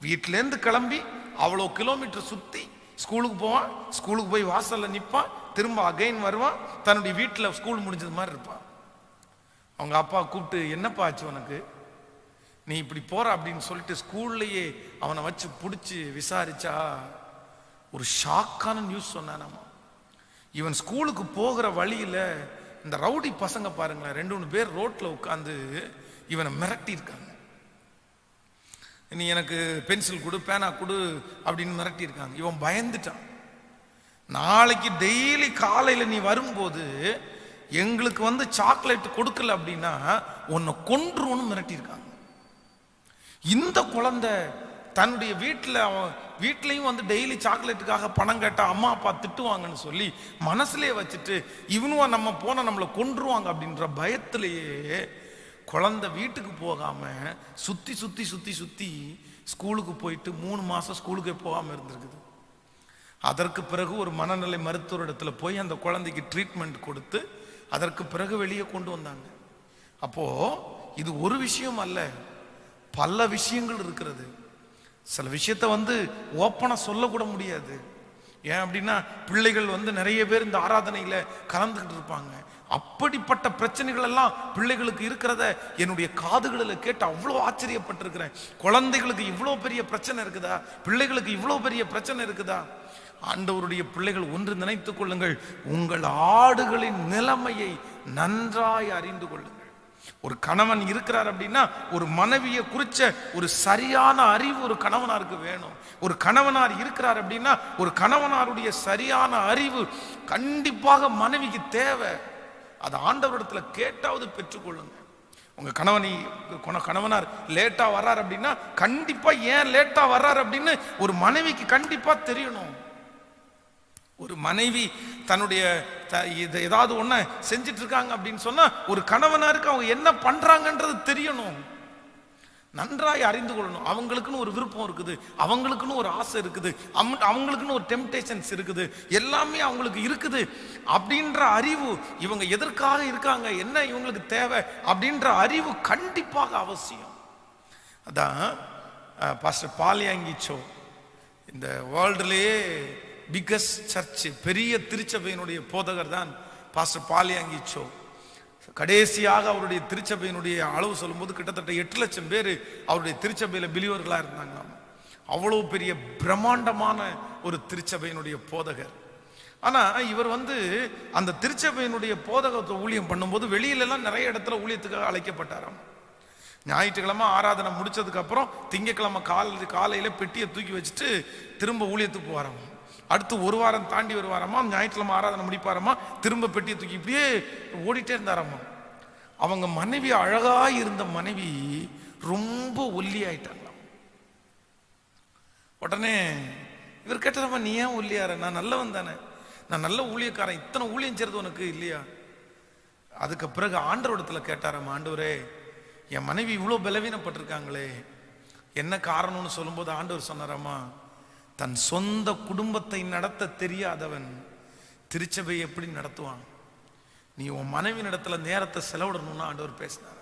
Speaker 1: வீட்டுல இருந்து கிளம்பி அவ்வளோ கிலோமீட்டர் சுத்தி ஸ்கூலுக்கு போவான், ஸ்கூலுக்கு போய் வாசல்ல நிற்பான், திரும்ப அகைன் வருவான், தன்னுடைய வீட்டில் ஸ்கூல் முடிஞ்சது மாதிரி இருப்பான். அவங்க அப்பா கூப்பிட்டு, என்னப்பா ஆச்சு உனக்கு, நீ இப்படி போற அப்படின்னு சொல்லிட்டு ஸ்கூல்லையே அவனை வச்சு பிடிச்சி விசாரிச்சா ஒரு ஷாக்கான நியூஸ் சொன்னானாமா. இவன் ஸ்கூலுக்கு போகிற வழியில இந்த ரவுடி பசங்க பாருங்களேன், 2-3 பேர் ரோட்ல உட்காந்து இவனை மிரட்டி இருக்காங்க. நீ எனக்கு பென்சில் கொடு, பேனா கொடு அப்படின்னு மிரட்டி இருக்காங்க. இவன் பயந்துட்டான். நாளைக்கு டெய்லி காலையில நீ வரும்போது எங்களுக்கு வந்து சாக்லேட் கொடுக்கல அப்படின்னா உன்னை கொன்றுன்னு மிரட்டி இருக்காங்க. இந்த குழந்தை தன்னுடைய வீட்டிலையும் வந்து டெய்லி சாக்லேட்டுக்காக பணம் கேட்டா அம்மா அப்பா திட்டுவாங்கன்னு சொல்லி மனசுலயே வச்சுட்டு இவனுவா நம்ம போன நம்மளை கொன்றுவாங்க அப்படின்ற பயத்திலேயே குழந்தை வீட்டுக்கு போகாம சுத்தி சுத்தி சுத்தி சுத்தி ஸ்கூலுக்கு போயிட்டு 3 மாசம் ஸ்கூலுக்கே போகாம இருந்திருக்குது. அதற்கு பிறகு ஒரு மனநிலை மருத்துவர் இடத்துல போய் அந்த குழந்தைக்கு ட்ரீட்மெண்ட் கொடுத்து அதற்கு பிறகு வெளியே கொண்டு வந்தாங்க. அப்போ இது ஒரு விஷயம் அல்ல, பல விஷயங்கள் இருக்கிறது. சில விஷயத்த வந்து ஓப்பனா சொல்லக்கூட முடியாது. ஏன் அப்படின்னா பிள்ளைகள் வந்து நிறைய பேர் இந்த ஆராதனையில கலந்துகிட்டு இருப்பாங்க. அப்படிப்பட்ட பிரச்சனைகள் எல்லாம் பிள்ளைகளுக்கு இருக்கிறத என்னுடைய காதுகளில் கேட்டு அவ்வளோ ஆச்சரியப்பட்டிருக்கிறேன். குழந்தைகளுக்கு இவ்வளோ பெரிய பிரச்சனை இருக்குதா, பிள்ளைகளுக்கு இவ்வளோ பெரிய பிரச்சனை இருக்குதா? ஆண்டவருடைய பிள்ளைகள் ஒன்று நினைத்துக் கொள்ளுங்கள், உங்கள் ஆடுகளின் நிலைமையை நன்றாய் அறிந்து கொள்ளுங்கள். ஒரு கணவன் இருக்கிறார் அப்படின்னா ஒரு மனைவியை குறிச்ச ஒரு சரியான அறிவு ஒரு கணவனாருக்கு வேணும். ஒரு கணவனார் இருக்கிறார் அப்படின்னா ஒரு கணவனாருடைய சரியான அறிவு கண்டிப்பாக மனைவிக்கு தேவை. அது ஆண்டவரிடத்துல கேட்டாவது பெற்றுக்கொள்ளுங்க. உங்க கணவனார் லேட்டா வர்றார் அப்படின்னா கண்டிப்பா ஏன் லேட்டா வர்றார் அப்படின்னு ஒரு மனைவிக்கு கண்டிப்பா தெரியணும். ஒரு மனைவி தன்னுடைய ஏதாவது ஒண்ண செஞ்சிட்டு இருக்காங்க அப்படின்னு சொன்னா ஒரு கணவனாருக்கு அவங்க என்ன பண்றாங்கன்றது தெரியணும், நன்றாய் அறிந்து கொள்ளணும். அவங்களுக்குன்னு ஒரு விருப்பம் இருக்குது, அவங்களுக்குன்னு ஒரு ஆசை இருக்குது, அவங்களுக்குன்னு ஒரு டெம்டேஷன்ஸ் இருக்குது, எல்லாமே அவங்களுக்கு இருக்குது. அப்படின்ற அறிவு, இவங்க எதற்காக இருக்காங்க, என்ன இவங்களுக்கு தேவை அப்படின்ற அறிவு கண்டிப்பாக அவசியம். அதான் பாஸ்டர் பாலியாங்கி சோ, இந்த வேர்ல்டுலேயே பிகஸ்ட் சர்ச், பெரிய திருச்சபையினுடைய போதகர் தான் பாஸ்டர் பாலியாங்கி சோ. கடைசியாக அவருடைய திருச்சபையினுடைய அளவு சொல்லும்போது கிட்டத்தட்ட 8 லட்சம் பேர் அவருடைய திருச்சபையில் பிலிவர்களாக இருந்தாங்க. அவ்வளவு பெரிய பிரம்மாண்டமான ஒரு திருச்சபையினுடைய போதகர். ஆனா இவர் வந்து அந்த திருச்சபையினுடைய போதகத்தை ஊழியம் பண்ணும்போது வெளியிலெல்லாம் நிறைய இடத்துல ஊழியத்துக்காக அழைக்கப்பட்டாராம். ஞாயிற்றுக்கிழமை ஆராதனை முடிச்சதுக்கு அப்புறம் திங்கக்கிழமை காலையில பெட்டியை தூக்கி வச்சுட்டு திரும்ப ஊழியத்துக்கு போவாராம். அடுத்து 1 வாரம் தாண்டி வருவாராமா, ஞாயிற்றுக்கிழமை ஆராதனை முடிப்பாராமா, திரும்ப பெட்டியை தூக்கி இப்படியே ஓடிட்டே இருந்தாராமா. அவங்க மனைவி, அழகா இருந்த மனைவி ரொம்ப ஒல்லி ஆயிட்டாங்களாம். உடனே இவர் கேட்டாராமா, நீ ஏன் ஒல்லியார, நான் நல்லவன் தானே, நான் நல்ல ஊழியக்காரன், இத்தனை ஊழியம் செய்றது உனக்கு இல்லையா? அதுக்கு பிறகு ஆண்டவரிடத்துல கேட்டாராமா, ஆண்டவரே என் மனைவி இவ்வளோ பலவீனப்பட்டிருக்காங்களே என்ன காரணம்னு சொல்லும்போது ஆண்டவர் சொன்னாராமா, தன் சொந்த குடும்பத்தை நடத்த தெரியாதவன் திருச்சபை எப்படி நடத்துவான்? நீ உன் மனைவி இடத்துல நேரத்தை செலவிடணும்னு ஆண்டவர் பேசினார்.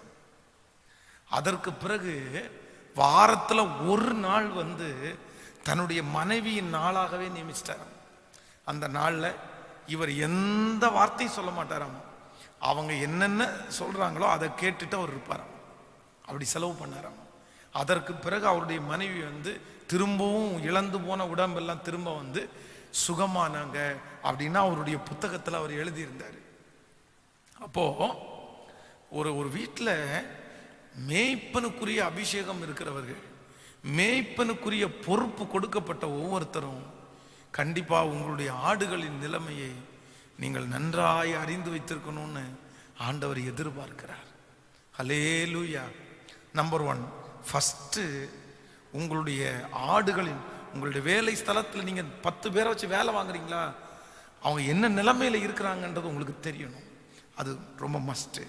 Speaker 1: அதற்கு பிறகு வாரத்துல 1 நாள் வந்து தன்னுடைய மனைவியின் நாளாகவே நியமிச்சிட்டார். அந்த நாள்ல இவர் எந்த வார்த்தையும் சொல்ல மாட்டாராம். அவங்க என்னென்ன சொல்றாங்களோ அதை கேட்டுட்டு அவர் இருப்பாராம். அப்படி செலவு பண்ணாராம். அதற்கு பிறகு அவருடைய மனைவி வந்து திரும்பவும் இழந்து போன உடம்பெல்லாம் திரும்ப வந்து சுகமானாங்க அப்படின்னா அவருடைய புத்தகத்தில் அவர் எழுதியிருந்தார். அப்போ ஒரு வீட்டில் மேய்ப்பனுக்குரிய அபிஷேகம் இருக்கிறவர்கள், மேய்ப்பனுக்குரிய பொறுப்பு கொடுக்கப்பட்ட ஒவ்வொருத்தரும் கண்டிப்பா உங்களுடைய ஆடுகளின் நிலைமையை நீங்கள் நன்றாய் அறிந்து வைத்திருக்கணும்னு ஆண்டவர் எதிர்பார்க்கிறார். ஹல்லேலூயா. நம்பர் 1, ஃபர்ஸ்ட் உங்களுடைய ஆடுகளின், உங்களுடைய வேலை ஸ்தலத்தில் நீங்க 10 பேரை வச்சு வேலை வாங்குறீங்களா, அவங்க என்ன நிலைமையில இருக்கிறாங்கன்றது உங்களுக்கு தெரியணும். அது ரொம்ப மஸ்ட்.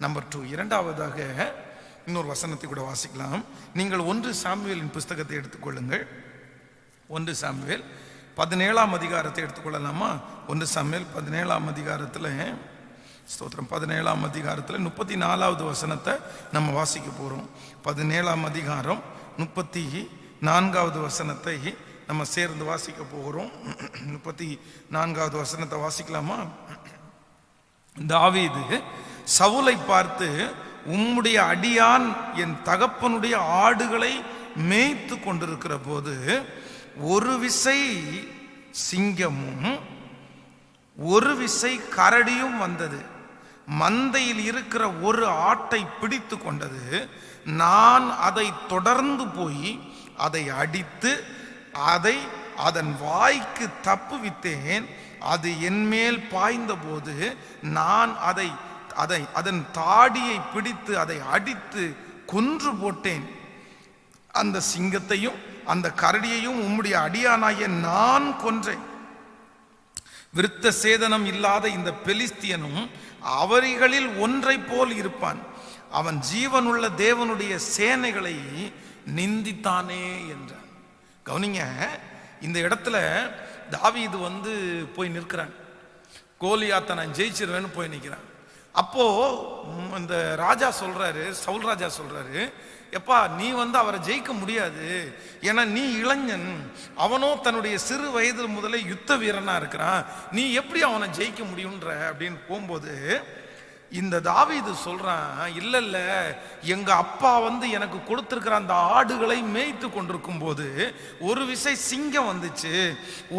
Speaker 1: நம்பர் 2, இரண்டாவதாக இன்னொரு வசனத்தை கூட வாசிக்கலாம். நீங்கள் 1 சாமுவேலின் புஸ்தகத்தை எடுத்துக்கொள்ளுங்கள். 1 சாமுவேல் 17ஆம் அதிகாரத்தை எடுத்துக்கொள்ளலாமா? 1 சாமுவேல் 17ஆம் அதிகாரத்தில் ஸ்தோத்திரம் 17ஆம் அதிகாரத்தில் 34வது வசனத்தை நம்ம வாசிக்க போறோம். 17ஆம் அதிகாரம் 34வது வசனத்தை நம்ம சேர்ந்து வாசிக்க போகிறோம். 34வது வசனத்தை வாசிக்கலாமா? தாவீது சவுலை பார்த்து, உம்முடைய அடியான் என் தகப்பனுடைய ஆடுகளை மேய்த்து கொண்டிருக்கிற போது ஒரு விசை சிங்கமும் ஒரு விசை கரடியும் வந்தது. மந்தையில் இருக்கிற ஒரு ஆட்டை பிடித்து கொண்டது. நான் அதை தொடர்ந்து போய் அதை அடித்து அதை அதன் வாய்க்கு தப்புவித்தேன். அது என்மேல் பாய்ந்த போது நான் அதன் தாடியை பிடித்து அதை அடித்து கொன்று போட்டேன். அந்த சிங்கத்தையும் அந்த கரடியையும் உம்முடைய அடியானாகிய நான் கொன்றேன். விருத்த சேதனம் இல்லாத இந்த பெலிஸ்தியனும் அவரிகளில் ஒன்றை போல் இருப்பான். அவன் ஜீவனுள்ள தேவனுடைய சேனைகளை நிந்தித்தானே என்றான். கவனிங்க, இந்த இடத்துல தாவீது போய் நிற்கிறான். கோலியாத்தை நான் ஜெயிச்சிருவேன்னு போய் நிற்கிறான். அப்போ இந்த ராஜா சொல்றாரு, சவுல் ராஜா சொல்றாரு, எப்பா நீ அவரை ஜெயிக்க முடியாது, ஏன்னா நீ இளைஞன், அவனோ தன்னுடைய சிறு வயது முதலே யுத்த வீரனா இருக்கிறான், நீ எப்படி அவனை ஜெயிக்க முடியுன்ற அப்படின்னு போகும்போது இந்த தாவீது சொல்றான், இல்ல இல்ல எங்க அப்பா எனக்கு கொடுத்திருக்கிற அந்த ஆடுகளை மேய்த்து கொண்டிருக்கும் போது ஒரு விசை சிங்கம் வந்துச்சு,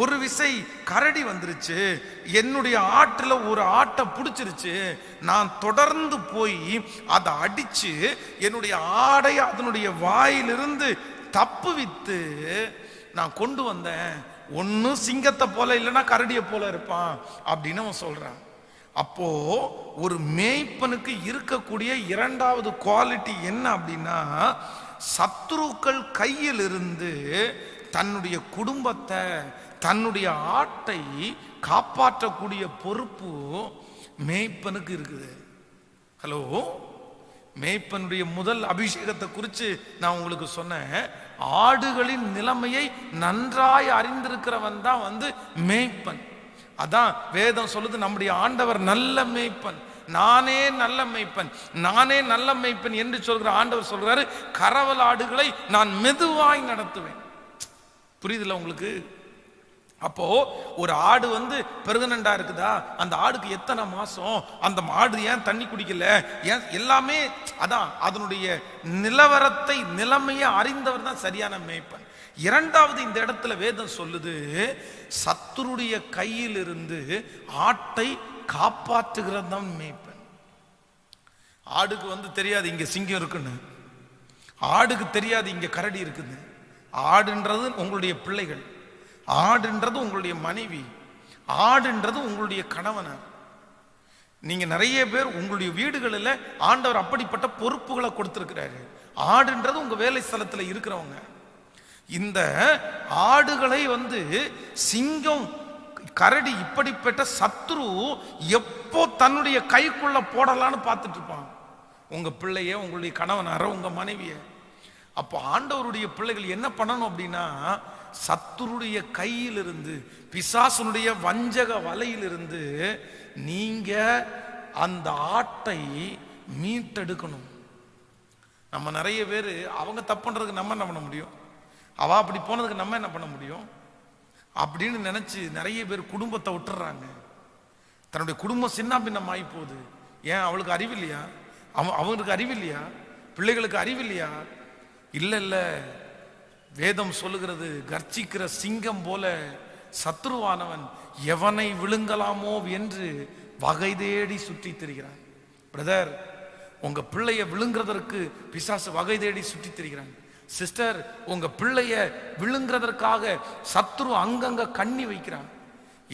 Speaker 1: ஒரு விசை கரடி வந்துருச்சு, என்னுடைய ஆட்டுல ஒரு ஆட்டை பிடிச்சிருச்சு. நான் தொடர்ந்து போய் அதை அடிச்சு என்னுடைய ஆடை அதனுடைய வாயிலிருந்து தப்புவித்து நான் கொண்டு வந்தேன். ஒன்னு சிங்கத்தை போல இல்லைன்னா கரடியை போல இருப்பான் அப்படின்னு அவன் சொல்றான். அப்போ ஒரு மேய்ப்பனுக்கு இருக்கக்கூடிய இரண்டாவது குவாலிட்டி என்ன அப்படின்னா, சத்துருக்கள் கையில் இருந்து தன்னுடைய குடும்பத்தை தன்னுடைய ஆட்டை காப்பாற்றக்கூடிய பொறுப்பு மேய்ப்பனுக்கு இருக்குது. ஹலோ, மேய்ப்பனுடைய முதல் அபிஷேகத்தை குறித்து நான் உங்களுக்கு சொன்னேன். ஆடுகளின் நிலைமையை நன்றாய் அறிந்திருக்கிறவன் தான் மேய்ப்பன். அதான் வேதம் சொல்லுது, நம்முடைய ஆண்டவர் நல்ல மேய்ப்பன், நானே நல்ல மேய்ப்பன், நானே நல்ல மேய்ப்பன் என்று சொல்கிற ஆண்டவர் சொல்றாரு, கரவல் ஆடுகளை நான் மெதுவாய் நடத்துவேன். புரியுதுல உங்களுக்கு? அப்போ ஒரு ஆடு பிரெக்னண்டா இருக்குதா, அந்த ஆடுக்கு எத்தனை மாசம், அந்த ஆடு ஏன் தண்ணி குடிக்கல, ஏன் எல்லாமே அதான் அதனுடைய நிலவரத்தை நிலைமையை அறிந்தவர் தான் சரியான மேய்ப்பன். இரண்டாவது இந்த இடத்துல வேதம் சொல்லுது, சத்துருடைய கையில் இருந்து ஆட்டை காப்பாற்றுகிறது தான் மேய்ப்பன். ஆடுக்கு தெரியாது இங்க சிங்கம் இருக்குன்னு, ஆடுக்கு தெரியாது இங்க கரடி இருக்குது. ஆடுன்றது உங்களுடைய பிள்ளைகள், ஆடுன்றது உங்களுடைய மனைவி, ஆடுன்றது உங்களுடைய கணவனார். நீங்க நிறைய பேர் உங்களுடைய வீடுகளில் ஆண்டவர் அப்படிப்பட்ட பொறுப்புகளை கொடுத்திருக்கிறாரு. ஆடுன்றது உங்க வேலை ஸ்தலத்தில் இருக்கிறவங்க. இந்த ஆடுகளை சிங்கம் கரடி இப்படிப்பட்ட சத்ரு எப்போ தன்னுடைய கைக்குள்ள போடலான்னு பார்த்துட்டு இருப்பான். உங்க பிள்ளைய, உங்களுடைய கணவனார, உங்க மனைவிய. அப்போ ஆண்டவருடைய பிள்ளைகள் என்ன பண்ணணும் அப்படின்னா, சத்துருடைய கையிலிருந்து, பிசாசுனுடைய வஞ்சக வலையிலிருந்து நீங்க அந்த ஆட்டை மீட்டெடுக்கணும். நம்ம நிறைய பேர் அவங்க தப்பு பண்றதுக்கு நம்ம என்ன பண்ண முடியும், அவ அப்படி போனதுக்கு நம்ம என்ன பண்ண முடியும் அப்படின்னு நினைச்சு நிறைய பேர் குடும்பத்தை விட்டுறாங்க. தன்னுடைய குடும்பம் சின்ன பின்னம் ஆகி போகுது. ஏன் அவளுக்கு அறிவு இல்லையா, அவங்களுக்கு அறிவு இல்லையா, பிள்ளைகளுக்கு அறிவு இல்லையா? இல்ல இல்ல, வேதம் சொல்லுகிறது, கர்ச்சிக்கிற சிங்கம் போல சத்ருவானவன் எவனை விழுங்கலாமோ என்று வகை தேடி சுற்றி திரிகிறான். பிரதர், உங்க பிள்ளைய விழுங்குறதற்கு பிசாசு வகை தேடி சுற்றி திரிகிறான். சிஸ்டர், உங்க பிள்ளைய விழுங்குறதற்காக சத்ரு அங்கங்க கண்ணி வைக்கிறான்.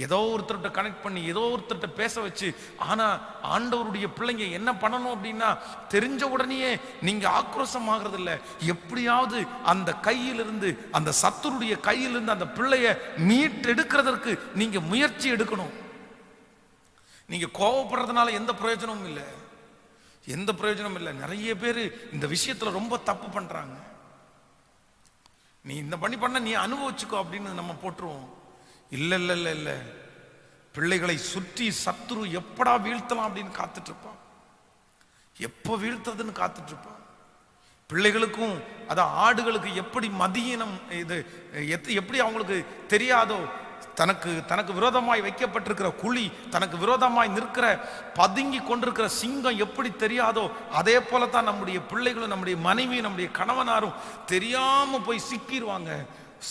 Speaker 1: ஏதோ ஒருத்தர்கிட்ட கனெக்ட் பண்ணி ஏதோ ஒருத்தர்கிட்ட பேச வச்சு. ஆனா ஆண்டவருடைய பிள்ளைங்க என்ன பண்ணணும் அப்படின்னா, தெரிஞ்ச உடனே நீங்க ஆக்ரோஷம் ஆகிறது இல்ல, எப்படியாவது அந்த கையிலிருந்து, அந்த சத்துருடைய கையிலிருந்து அந்த பிள்ளைய மீட்டெடுக்கிறதற்கு நீங்க முயற்சி எடுக்கணும். நீங்க கோபப்படுறதுனால எந்த பிரயோஜனமும் இல்லை, எந்த பிரயோஜனமும் இல்லை. நிறைய பேர் இந்த விஷயத்துல ரொம்ப தப்பு பண்றாங்க. நீ இந்த பண்ண நீ அனுபவிச்சுக்கோ அப்படின்னு நம்ம போட்டுருவோம். இல்ல இல்ல இல்ல இல்ல, பிள்ளைகளை சுற்றி சத்துரு எப்படா வீழ்த்தலாம் அப்படின்னு காத்துட்டு இருப்பான், எப்ப வீழ்த்ததுன்னு காத்துட்டு இருப்பான். பிள்ளைகளுக்கும் அதான் ஆடுகளுக்கு எப்படி மதியினம் இது எப்படி அவங்களுக்கு தெரியாதோ தனக்கு விரோதமாய் வைக்கப்பட்டிருக்கிற குழி, தனக்கு விரோதமாய் நிற்கிற பதுங்கி கொண்டிருக்கிற சிங்கம் எப்படி தெரியாதோ அதே போலத்தான் நம்முடைய பிள்ளைகளும் நம்முடைய மனைவி நம்முடைய கணவனாரும் தெரியாம போய் சிக்கிடுவாங்க.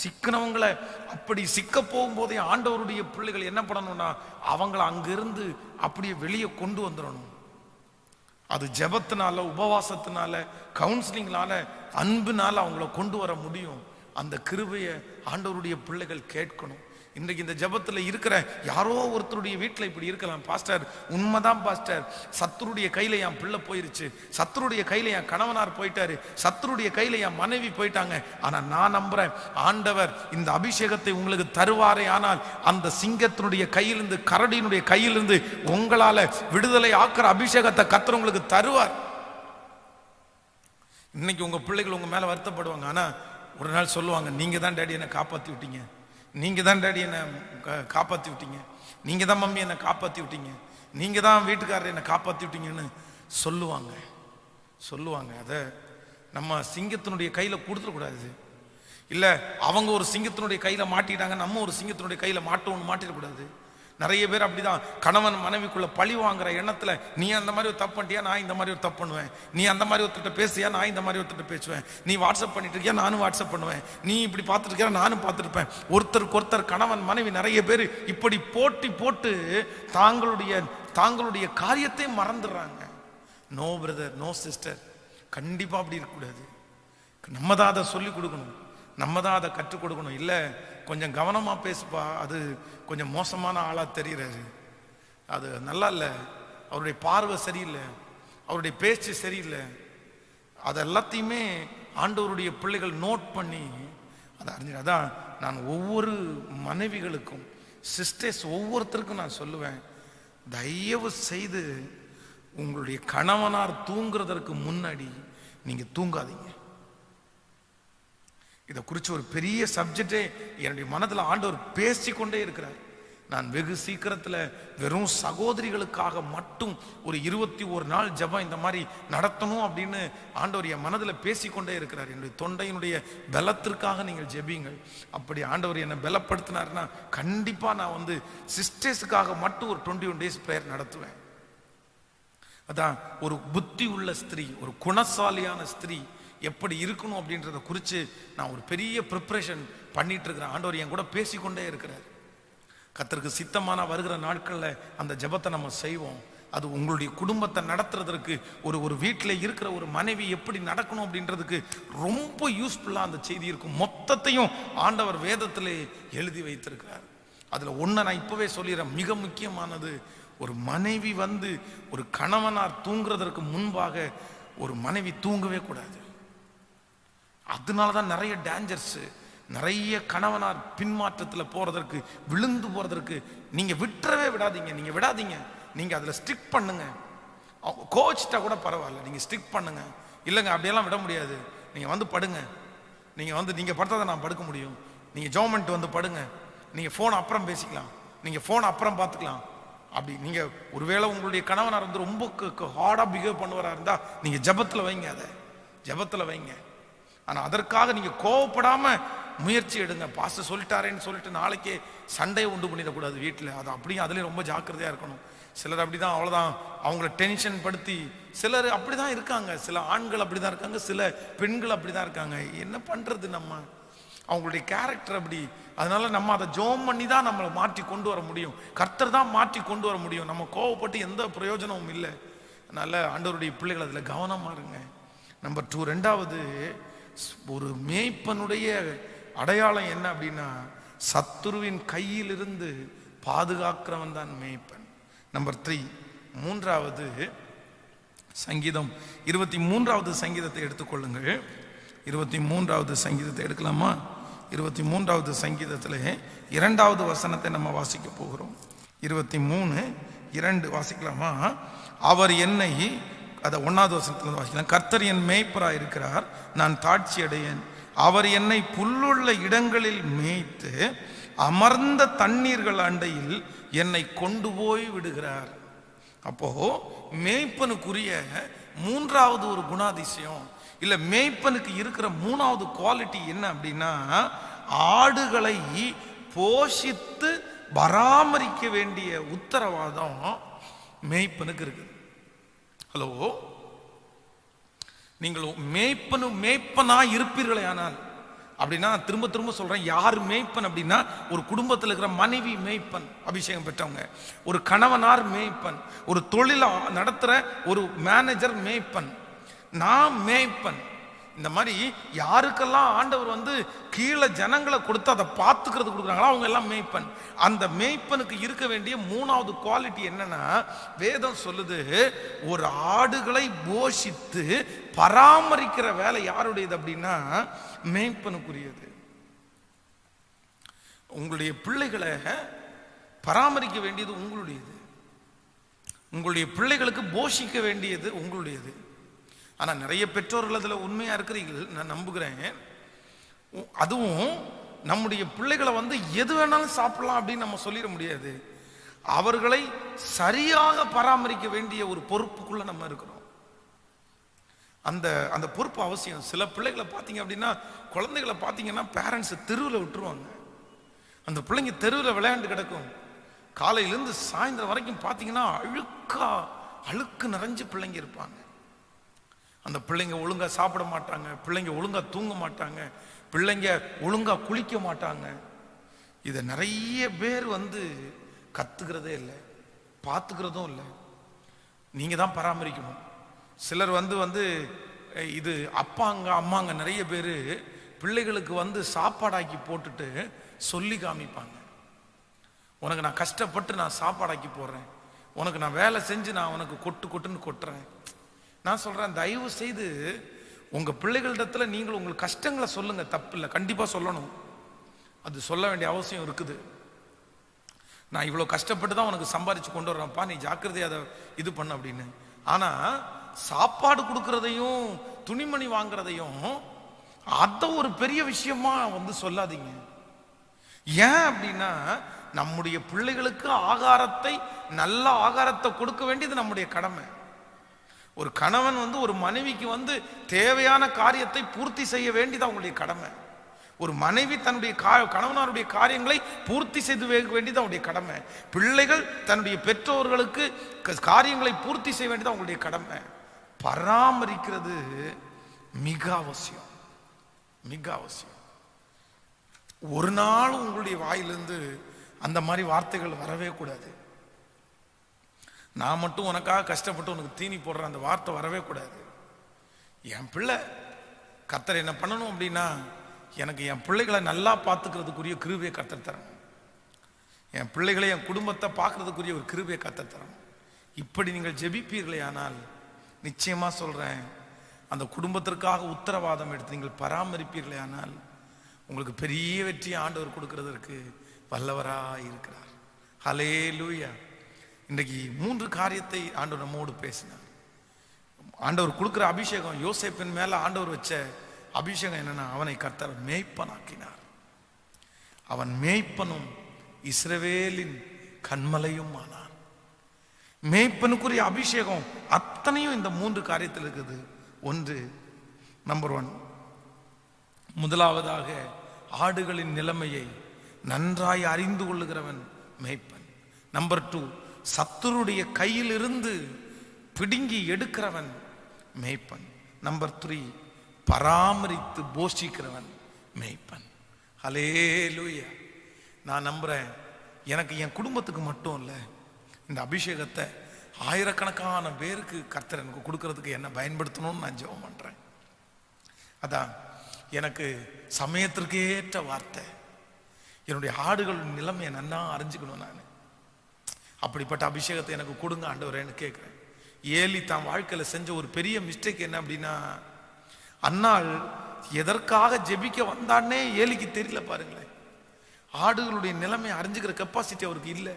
Speaker 1: சிக்கினவங்களை அப்படி சிக்க போகும்போதே ஆண்டவருடைய பிள்ளைகள் என்ன பண்ணணும்னா அவங்கள அங்கிருந்து அப்படியே வெளியே கொண்டு வந்துடணும். அது ஜெபத்தினால, உபவாசத்தினால, கவுன்சிலிங்னால, அன்புனால அவங்கள கொண்டு வர முடியும். அந்த கிருபையை ஆண்டவருடைய பிள்ளைகள் கேட்கணும். இன்றைக்கு இந்த ஜெபத்தில் இருக்கிற யாரோ ஒருத்தருடைய வீட்டில் இப்படி இருக்கலாம், பாஸ்டர் உண்மைதான் பாஸ்டர், சத்துருடைய கையில் என் பிள்ளை போயிருச்சு, சத்துருடைய கையில் என் கணவனார் போயிட்டாரு, சத்துருடைய கையில் என் மனைவி போயிட்டாங்க. ஆனால் நான் நம்புறேன் ஆண்டவர் இந்த அபிஷேகத்தை உங்களுக்கு தருவாரே. ஆனால் அந்த சிங்கத்தினுடைய கையிலிருந்து, கரடியினுடைய கையிலிருந்து உங்களால் விடுதலை ஆக்கிற அபிஷேகத்தை கர்த்தர் உங்களுக்கு தருவார். இன்னைக்கு உங்கள் பிள்ளைகள் உங்கள் மேலே வருத்தப்படுவாங்க. ஆனால் ஒரு நாள் சொல்லுவாங்க, நீங்கள் தான் டேடி என்னை காப்பாற்றி விட்டீங்க, நீங்கள் தான் டேடி என்னை காப்பாற்றி விட்டீங்க, நீங்கள் தான் மம்மி என்னை காப்பாற்றி விட்டீங்க, நீங்கள் தான் வீட்டுக்காரர் என்னை காப்பாற்றி விட்டீங்கன்னு சொல்லுவாங்க. அதை நம்ம சிங்கத்தினுடைய கையில் கொடுத்துடக்கூடாது. இல்லை அவங்க ஒரு சிங்கத்தினுடைய கையில் மாட்டிட்டாங்க, நம்ம ஒரு சிங்கத்தினுடைய கையில் மாட்டிடக்கூடாது. நிறைய பேர் அப்படிதான் கணவன் மனைவிக்குள்ள பழி வாங்குற எண்ணத்துல, நீ அந்த மாதிரி ஒரு தப்பு பண்ணிட்டியா, நான் இந்த மாதிரி ஒரு தப்பு பண்ணுவேன், நீ அந்த மாதிரி ஒருத்தட்ட பேசியா, நான் இந்த மாதிரி ஒருத்தட்ட பேசுவேன், நீ வாட்ஸ்அப் பண்ணிட்டு இருக்கியா, நானும் வாட்ஸ்அப் பண்ணுவேன், நீ இப்படி பார்த்துட்டு இருக்கியா, நானும் பார்த்துருப்பேன். ஒருத்தருக்கு ஒருத்தர் கணவன் மனைவி நிறைய பேர் இப்படி போட்டு தாங்களுடைய காரியத்தை மறந்துடுறாங்க. நோ பிரதர், நோ சிஸ்டர், கண்டிப்பா அப்படி இருக்கக்கூடாது. நம்ம தான் அதை சொல்லி கொடுக்கணும், நம்ம தான் அதை கற்றுக் கொடுக்கணும். இல்லை கொஞ்சம் கவனமா பேசுப்பா, அது கொஞ்சம் மோசமான ஆளா தெரிகிறாரு, அது நல்லா இல்லை, அவருடைய பார்வை சரியில்லை, அவருடைய பேச்சு சரியில்லை. அது எல்லாத்தையுமே ஆண்டவருடைய பிள்ளைகள் நோட் பண்ணி அதை அறிஞ்சு. அதான் நான் ஒவ்வொரு மனைவிகளுக்கும், சிஸ்டர்ஸ் ஒவ்வொருத்தருக்கும் நான் சொல்லுவேன், தயவு செய்து உங்களுடைய கணவனார் தூங்குறதற்கு முன்னாடி நீங்க தூங்காதீங்க. இதை குறித்து ஒரு பெரிய சப்ஜெக்டே என்னுடைய மனதில் ஆண்டவர் பேசிக்கொண்டே இருக்கிறார். நான் வெகு சீக்கிரத்தில் வெறும் சகோதரிகளுக்காக மட்டும் ஒரு 21 நாள் ஜெபம் இந்த மாதிரி நடத்தணும் அப்படின்னு ஆண்டவர் என் மனதில் பேசிக்கொண்டே இருக்கிறார். என்னுடைய தொண்டையினுடைய பலத்திற்காக நீங்கள் ஜெபிங்கள். அப்படி ஆண்டவர் என்னை பலப்படுத்தினார்னா கண்டிப்பாக நான் சிஸ்டர்ஸுக்காக மட்டும் ஒரு 21 days ப்ரேயர் நடத்துவேன். அதான் ஒரு புத்தி உள்ள ஸ்திரீ, ஒரு குணசாலியான ஸ்திரீ எப்படி இருக்கணும் அப்படின்றத குறித்து நான் ஒரு பெரிய ப்ரிப்பரேஷன் பண்ணிட்டு இருக்கிறேன். ஆண்டவர் என் கூட பேசிக்கொண்டே இருக்கிறார். கர்த்தருக்கு சித்தமான வருகிற நாட்களில் அந்த ஜெபத்தை நம்ம செய்வோம். அது உங்களுடைய குடும்பத்தை நடத்துறதற்கு, ஒரு வீட்டில் இருக்கிற ஒரு மனைவி எப்படி நடக்கணும் அப்படின்றதுக்கு ரொம்ப யூஸ்ஃபுல்லாக அந்த செய்தி இருக்கும். மொத்தத்தையும் ஆண்டவர் வேதத்திலே எழுதி வைத்திருக்கிறார். அதில் ஒன்றை நான் இப்போவே சொல்லிடுறேன், மிக முக்கியமானது, ஒரு மனைவி ஒரு கணவனார் தூங்குறதற்கு முன்பாக ஒரு மனைவி தூங்கவே கூடாது. அதனால தான் நிறைய டேஞ்சர்ஸ், நிறைய கணவனார் பின்மாற்றத்தில் போறதற்கு, விழுந்து போறதற்கு நீங்க விடாதீங்க. நீங்க அதில் ஸ்டிக் பண்ணுங்க. கோச்சிட்டா கூட பரவாயில்ல, நீங்க ஸ்டிக் பண்ணுங்க. இல்லைங்க அப்படியெல்லாம் விட முடியாது, நீங்க படுங்க, நீங்க படுத்தா தான் நான் படுக்க முடியும், நீங்க ஜோமெண்ட் படுங்க, நீங்க போன் அப்புறம் பேசிக்கலாம், நீங்க போன் அப்புறம் பார்த்துக்கலாம். அப்படி நீங்க ஒருவேளை உங்களுடைய கணவனார் ரொம்ப ஹார்டா பிஹேவ் பண்ணுவாரா இருந்தா நீங்க ஜெபத்துல வைங்க, அதை ஜெபத்துல வைங்க. ஆனா அதற்காக நீங்க கோவப்படாம முயற்சி எடுங்க. பாஸ்டர் சொல்லிட்டாரேன்னு சொல்லிட்டு நாளைக்கே சண்டையை உண்டு பண்ணிடக்கூடாது வீட்டில். அது அப்படியே அதுலேயும் ரொம்ப ஜாக்கிரதையா இருக்கணும். சிலர் அப்படிதான், அவ்வளோதான், அவங்கள டென்ஷன் படுத்தி, சிலர் அப்படிதான் இருக்காங்க, சில ஆண்கள் அப்படிதான் இருக்காங்க, சில பெண்கள் அப்படிதான் இருக்காங்க. என்ன பண்றது, நம்ம அவங்களுடைய கேரக்டர் அப்படி. அதனால நம்ம அதை ஜோம் பண்ணி தான் நம்மளை மாற்றி கொண்டு வர முடியும். கர்த்தர் தான் மாற்றி கொண்டு வர முடியும். நம்ம கோவப்பட்டு எந்த பிரயோஜனமும் இல்லை. அதனால ஆண்டவருடைய பிள்ளைகள் அதில் கவனமா இருங்க. நம்பர் 2, ரெண்டாவது, ஒரு மேய்ப்பனுடைய அடையாளம் என்ன அப்படின்னா, சத்துருவின் கையிலிருந்து பாதுகாக்கிறவன் தான் மேய்ப்பன். நம்பர் 3, மூன்றாவது சங்கீதம் 23வது சங்கீதத்தை எடுத்துக்கொள்ளுங்கள். 23வது சங்கீதத்தை எடுக்கலாமா? 23வது சங்கீதத்தில் 2வது வசனத்தை நம்ம வாசிக்க போகிறோம். 23:2 வாசிக்கலாமா? அவர் என்னை, அதை 1வது வசனத்தில் வாசிக்கலாம். கர்த்தர் என் மேய்ப்பராய் இருக்கிறார், நான் தாட்சி அடையேன். அவர் என்னை புல்லுள்ள இடங்களில் மேய்த்து அமர்ந்த தண்ணீர்கள் அண்டையில் என்னை கொண்டு போய் விடுகிறார். அப்போ மேய்ப்பனுக்குரிய 3வது ஒரு குணாதிசயம், இல்ல மேய்ப்பனுக்கு இருக்கிற 3வது குவாலிட்டி என்ன அப்படின்னா, ஆடுகளை போஷித்து பராமரிக்க வேண்டிய உத்தரவாதம் மேய்ப்பனுக்கு இருக்கு. ஹலோ, நீங்கள் மேய்ப்பனா இருப்பீர்களே ஆனால், அப்படின்னா திரும்ப திரும்ப சொல்றேன், யார் மேய்ப்பன் அப்படின்னா ஒரு குடும்பத்தில் இருக்கிற மனைவி மேய்ப்பன், அபிஷேகம் பெற்றவங்க. ஒரு கணவனார் மேய்ப்பன், ஒரு தொழிலை நடத்துற ஒரு மேனேஜர் மேய்ப்பன், நான் மேய்ப்பன். இந்த மாதிரி யாருக்கெல்லாம் ஆண்டவர் வந்து கீழே ஜனங்களை கொடுத்து அதை பார்த்துக்கிறது கொடுக்குறாங்களோ அவங்க எல்லாம் மேய்ப்பன். அந்த மேய்ப்பனுக்கு இருக்க வேண்டிய மூணாவது குவாலிட்டி என்னன்னா, வேதம் சொல்லுது, ஒரு ஆடுகளை போஷித்து பராமரிக்கிற வேலை யாருடையது அப்படின்னா மேய்ப்பனுக்குரியது. உங்களுடைய பிள்ளைகளை பராமரிக்க வேண்டியது உங்களுடையது, உங்களுடைய பிள்ளைகளுக்கு போஷிக்க வேண்டியது உங்களுடையது. ஆனால் நிறைய பெற்றோர்கள் அதில் உண்மையாக இருக்கிறீர்கள், நான் நம்புகிறேன். அதுவும் நம்முடைய பிள்ளைகளை வந்து எது வேணாலும் சாப்பிடலாம் அப்படின்னு நம்ம சொல்லிட முடியாது. அவர்களை சரியாக பராமரிக்க வேண்டிய ஒரு பொறுப்புக்குள்ள நம்ம இருக்கிறோம். அந்த அந்த பொறுப்பு அவசியம். சில பிள்ளைகளை பார்த்தீங்க அப்படின்னா, குழந்தைகளை பார்த்தீங்கன்னா பேரண்ட்ஸ் தெருவில் விட்டுருவாங்க. அந்த பிள்ளைங்க தெருவில் விளையாண்டு கிடக்கும். காலையிலேருந்து சாயந்தரம் வரைக்கும் பார்த்தீங்கன்னா அழுக்கு நிறைஞ்சு பிள்ளைங்க இருப்பாங்க. அந்த பிள்ளைங்க ஒழுங்கா சாப்பிட மாட்டாங்க, பிள்ளைங்க ஒழுங்கா தூங்க மாட்டாங்க, பிள்ளைங்க ஒழுங்கா குளிக்க மாட்டாங்க. இதை நிறைய பேர் வந்து கத்துக்கிறதே இல்லை, பார்த்துக்கிறதும் இல்லை. நீங்க தான் பராமரிக்கணும். சிலர் வந்து இது அப்பாங்க அம்மாங்க நிறைய பேர் பிள்ளைகளுக்கு வந்து சாப்பாடாக்கி போட்டுட்டு சொல்லி காமிப்பாங்க, உனக்கு நான் கஷ்டப்பட்டு நான் சாப்பாடாக்கி போடுறேன், உனக்கு நான் வேலை செஞ்சு நான் உனக்கு கொட்டுன்னு கொட்டுறேன். நான் சொல்றேன், தயவு செய்து உங்க பிள்ளைகளிடத்துல நீங்கள் உங்கள் கஷ்டங்களை சொல்லுங்க, தப்பு இல்லை, கண்டிப்பா சொல்லணும். அது சொல்ல வேண்டிய அவசியம் இருக்குது. நான் இவ்வளவு கஷ்டப்பட்டு தான் உனக்கு சம்பாதிச்சு கொண்டு வர்றேன்ப்பா, நீ ஜாக்கிரதையா அதை இது பண்ண அப்படின்னு. ஆனா சாப்பாடு கொடுக்கறதையும் துணிமணி வாங்குறதையும் அத ஒரு பெரிய விஷயமா வந்து சொல்லாதீங்க. ஏன் அப்படின்னா, நம்முடைய பிள்ளைகளுக்கு ஆகாரத்தை, நல்ல ஆகாரத்தை கொடுக்க வேண்டியது நம்முடைய கடமை. ஒரு கணவன் வந்து ஒரு மனைவிக்கு வந்து தேவையான காரியத்தை பூர்த்தி செய்ய வேண்டியது அவங்களுடைய கடமை. ஒரு மனைவி தன்னுடைய கணவனாருடைய காரியங்களை பூர்த்தி செய்து வேண்டியது அவங்களுடைய கடமை. பிள்ளைகள் தன்னுடைய பெற்றோர்களுக்கு காரியங்களை பூர்த்தி செய்ய வேண்டியது அவங்களுடைய கடமை. பராமரிக்கிறது மிக அவசியம், மிக அவசியம். ஒரு நாள் உங்களுடைய வாயிலிருந்து அந்த மாதிரி வார்த்தைகள் வரவே கூடாது. நான் மட்டும் உனக்காக கஷ்டப்பட்டு உனக்கு தீனி போடுற அந்த வார்த்தை வரவே கூடாது. என் பிள்ளை கர்த்தர் என்ன பண்ணணும் அப்படின்னா, எனக்கு என் பிள்ளைகளை நல்லா பார்த்துக்கிறதுக்குரிய கிருபையை கர்த்தர் தரணும், என் பிள்ளைகளை என் குடும்பத்தை பார்க்கறதுக்குரிய ஒரு கிருபையை கர்த்தர் தரணும். இப்படி நீங்கள் ஜெபிப்பீர்களே ஆனால், நிச்சயமா சொல்றேன், அந்த குடும்பத்திற்காக உத்தரவாதம் எடுத்து நீங்கள் பராமரிப்பீர்களே ஆனால் உங்களுக்கு பெரிய வெற்றி ஆண்டவர் கொடுக்கிறதற்கு வல்லவராய் இருக்கிறார். ஹல்லேலூயா. இன்றைக்கு 3 காரியத்தை ஆண்டவர் நம்மோடு பேசினார். ஆண்டவர் கொடுக்கிற அபிஷேகம், யோசேப்பின் மேல ஆண்டவர் வச்ச அபிஷேகம் என்னன்னா, அவனை கர்த்தர் மேய்ப்பனாக்கினார். அவன் மேய்ப்பனும் இஸ்ரவேலின் கன்மலையும் ஆனான். மேய்ப்பனுக்குரிய அபிஷேகம் அத்தனையும் இந்த 3 காரியத்தில் இருக்குது. ஒன்று, நம்பர் 1, முதலாவதாக ஆடுகளின் நிலைமையை நன்றாய் அறிந்து கொள்ளுகிறவன் மேய்ப்பன். நம்பர் 2, சத்துருடைய கையிலிருந்து பிடுங்கி எடுக்கிறவன் மேய்ப்பன். நம்பர் 3, பராமரித்து போஷிக்கிறவன் மேய்ப்பன். ஹல்லேலூயா. நான் நம்புறேன், எனக்கு என் குடும்பத்துக்கு மட்டும் இல்லை, இந்த அபிஷேகத்தை ஆயிரக்கணக்கான பேருக்கு கர்த்தர் எனக்கு கொடுக்கறதுக்கு என்ன பயன்படுத்தணும்னு நான் ஜெபம் பண்றேன். அதான் எனக்கு சமயத்திற்கேற்ற வார்த்தை, என்னுடைய ஆடுகள் நிலைமையை நன்னா அறிஞ்சுக்கணும். நான் அப்படிப்பட்ட அபிஷேகத்தை எனக்கு கொடுங்க ஆண்டவரேன்னு கேட்கிறேன். ஏலி தான் வாழ்க்கையில செஞ்ச ஒரு பெரிய மிஸ்டேக் என்ன அப்படின்னா, அன்னாள் எதற்காக ஜெபிக்க வந்தான்னே ஏலிக்கு தெரியல. பாருங்களேன், ஆடுகளுடைய நிலைமை அறிஞ்சுக்கிற கெப்பாசிட்டி அவருக்கு இல்லை.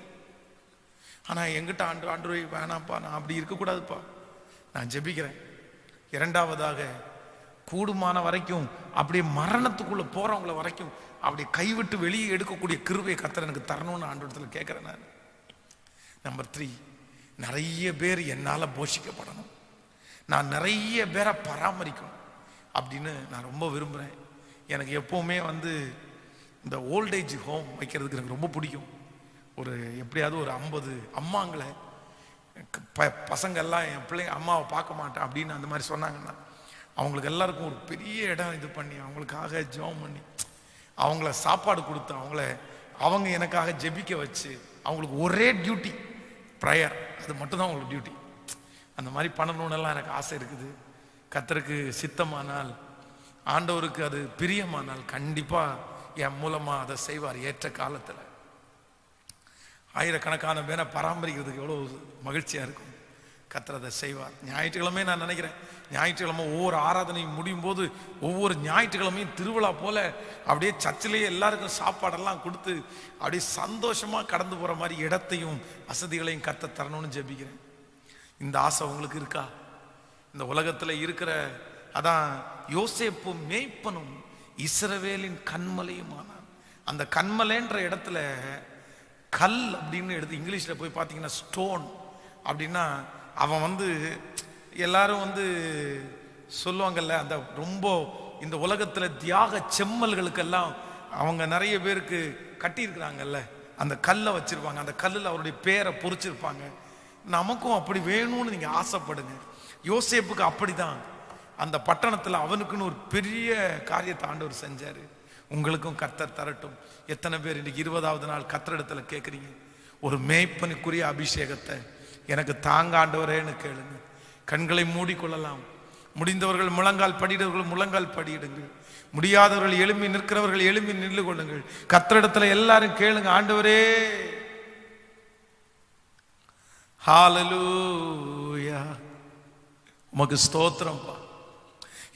Speaker 1: ஆனா எங்கிட்ட ஆண்டு வேணாம்ப்பா, நான் அப்படி இருக்கக்கூடாதுப்பா, நான் ஜெபிக்கிறேன். இரண்டாவதாக, கூடுமான வரைக்கும் அப்படியே மரணத்துக்குள்ள போறவங்கள வரைக்கும் அப்படி கைவிட்டு வெளியே எடுக்கக்கூடிய கிருபையை கர்த்தர் எனக்கு தரணும்னு ஆண்டவரிடத்துல கேட்கிறேன் நான். நம்பர் 3, நிறைய பேர் என்னால போஷிக்கப்படணும், நான் நிறைய பேரை பராமரிக்கணும் அப்படின்னு நான் ரொம்ப விரும்புறேன். எனக்கு எப்பவுமே இந்த ஓல்டேஜ் ஹோம் வைக்கிறதுக்கு எனக்கு ரொம்ப பிடிக்கும். ஒரு எப்படியாவது ஒரு 50 அம்மாங்களை பசங்கள்லாம் என் பிள்ளைங்க அம்மாவை பார்க்க மாட்டேன் அப்படின்னு அந்த மாதிரி சொன்னாங்கன்னா அவங்களுக்கு எல்லாருக்கும் ஒரு பெரிய இடம் இது பண்ணி அவங்களுக்காக ஜெபம் பண்ணி அவங்கள சாப்பாடு கொடுத்து அவங்க எனக்காக ஜெபிக்க வச்சு அவங்களுக்கு ஒரே டியூட்டி ப்ரேயர், அது மட்டும்தான் அவங்களுக்கு டியூட்டி. அந்த மாதிரி பண்ணணும்னு எல்லாம் எனக்கு ஆசை இருக்குது. கர்த்தருக்கு சித்தமானால், ஆண்டவருக்கு அது பிரியமானால் கண்டிப்பா என் மூலமா அதை செய்வார். ஏற்ற காலத்தில் ஆயிரக்கணக்கான பேரை பராமரிக்கிறதுக்கு எவ்வளோ மகிழ்ச்சியா இருக்கும். கர்த்தர் அதை செய்வார். ஞாயிற்றுக்கிழமை நான் நினைக்கிறேன், ஞாயிற்றுக்கிழமை ஒவ்வொரு ஆராதனையும் முடியும் போது ஒவ்வொரு ஞாயிற்றுக்கிழமையும் திருவிழா போல அப்படியே சர்ச்சிலேயே எல்லாருக்கும் சாப்பாடெல்லாம் கொடுத்து அப்படியே சந்தோஷமா கடந்து போற மாதிரி இடத்தையும் வசதிகளையும் கர்த்தர் தரணும்னு ஜெபிக்கிறேன். இந்த ஆசை உங்களுக்கு இருக்கா? இந்த உலகத்துல இருக்கிற அதான் யோசேப்பு மேய்ப்பனும் இஸ்ரவேலின் கன்மலையுமானான். அந்த கன்மலைன்ற இடத்துல கல் அப்படின்னு எடுத்து இங்கிலீஷ்ல போய் பார்த்தீங்கன்னா ஸ்டோன் அப்படின்னா அவன் எல்லாரும் சொல்லுவாங்கல்ல, அந்த ரொம்ப இந்த உலகத்துல தியாக செம்மல்களுக்கெல்லாம் அவங்க நிறைய பேருக்கு கட்டியிருக்கிறாங்கல்ல, அந்த கல்லை வச்சிருப்பாங்க. அந்த கல்லில் அவருடைய பேரை பொறிச்சிருப்பாங்க. நமக்கும் அப்படி வேணும்னு நீங்க ஆசைப்படுங்க. யோசேப்புக்கு அப்படிதான். அந்த பட்டணத்துல அவனுக்குன்னு ஒரு பெரிய காரியத்தை ஆண்டவர் செஞ்சாரு. உங்களுக்கும் கர்த்தர் தரட்டும். எத்தனை பேர் இன்னைக்கு 20வது நாள் கர்த்தரிடத்துல கேட்குறீங்க, ஒரு மேய்ப்பனுக்குரிய அபிஷேகத்தை எனக்கு தாங்க ஆண்டவரேன்னு கேளுங்க. கண்களை மூடிக்கொள்ளலாம். முடிந்தவர்கள் முழங்கால் படியிடவர்கள் முழங்கால் படியிடுங்கள். முடியாதவர்கள் எழும்பி நிற்கிறவர்கள் எழும்பி நின்று கொள்ளுங்கள். கர்த்தரிடத்துல எல்லாரும் கேளுங்க, ஆண்டவரே ஹல்லேலூயா உமக்கு ஸ்தோத்திரம்ப்பா,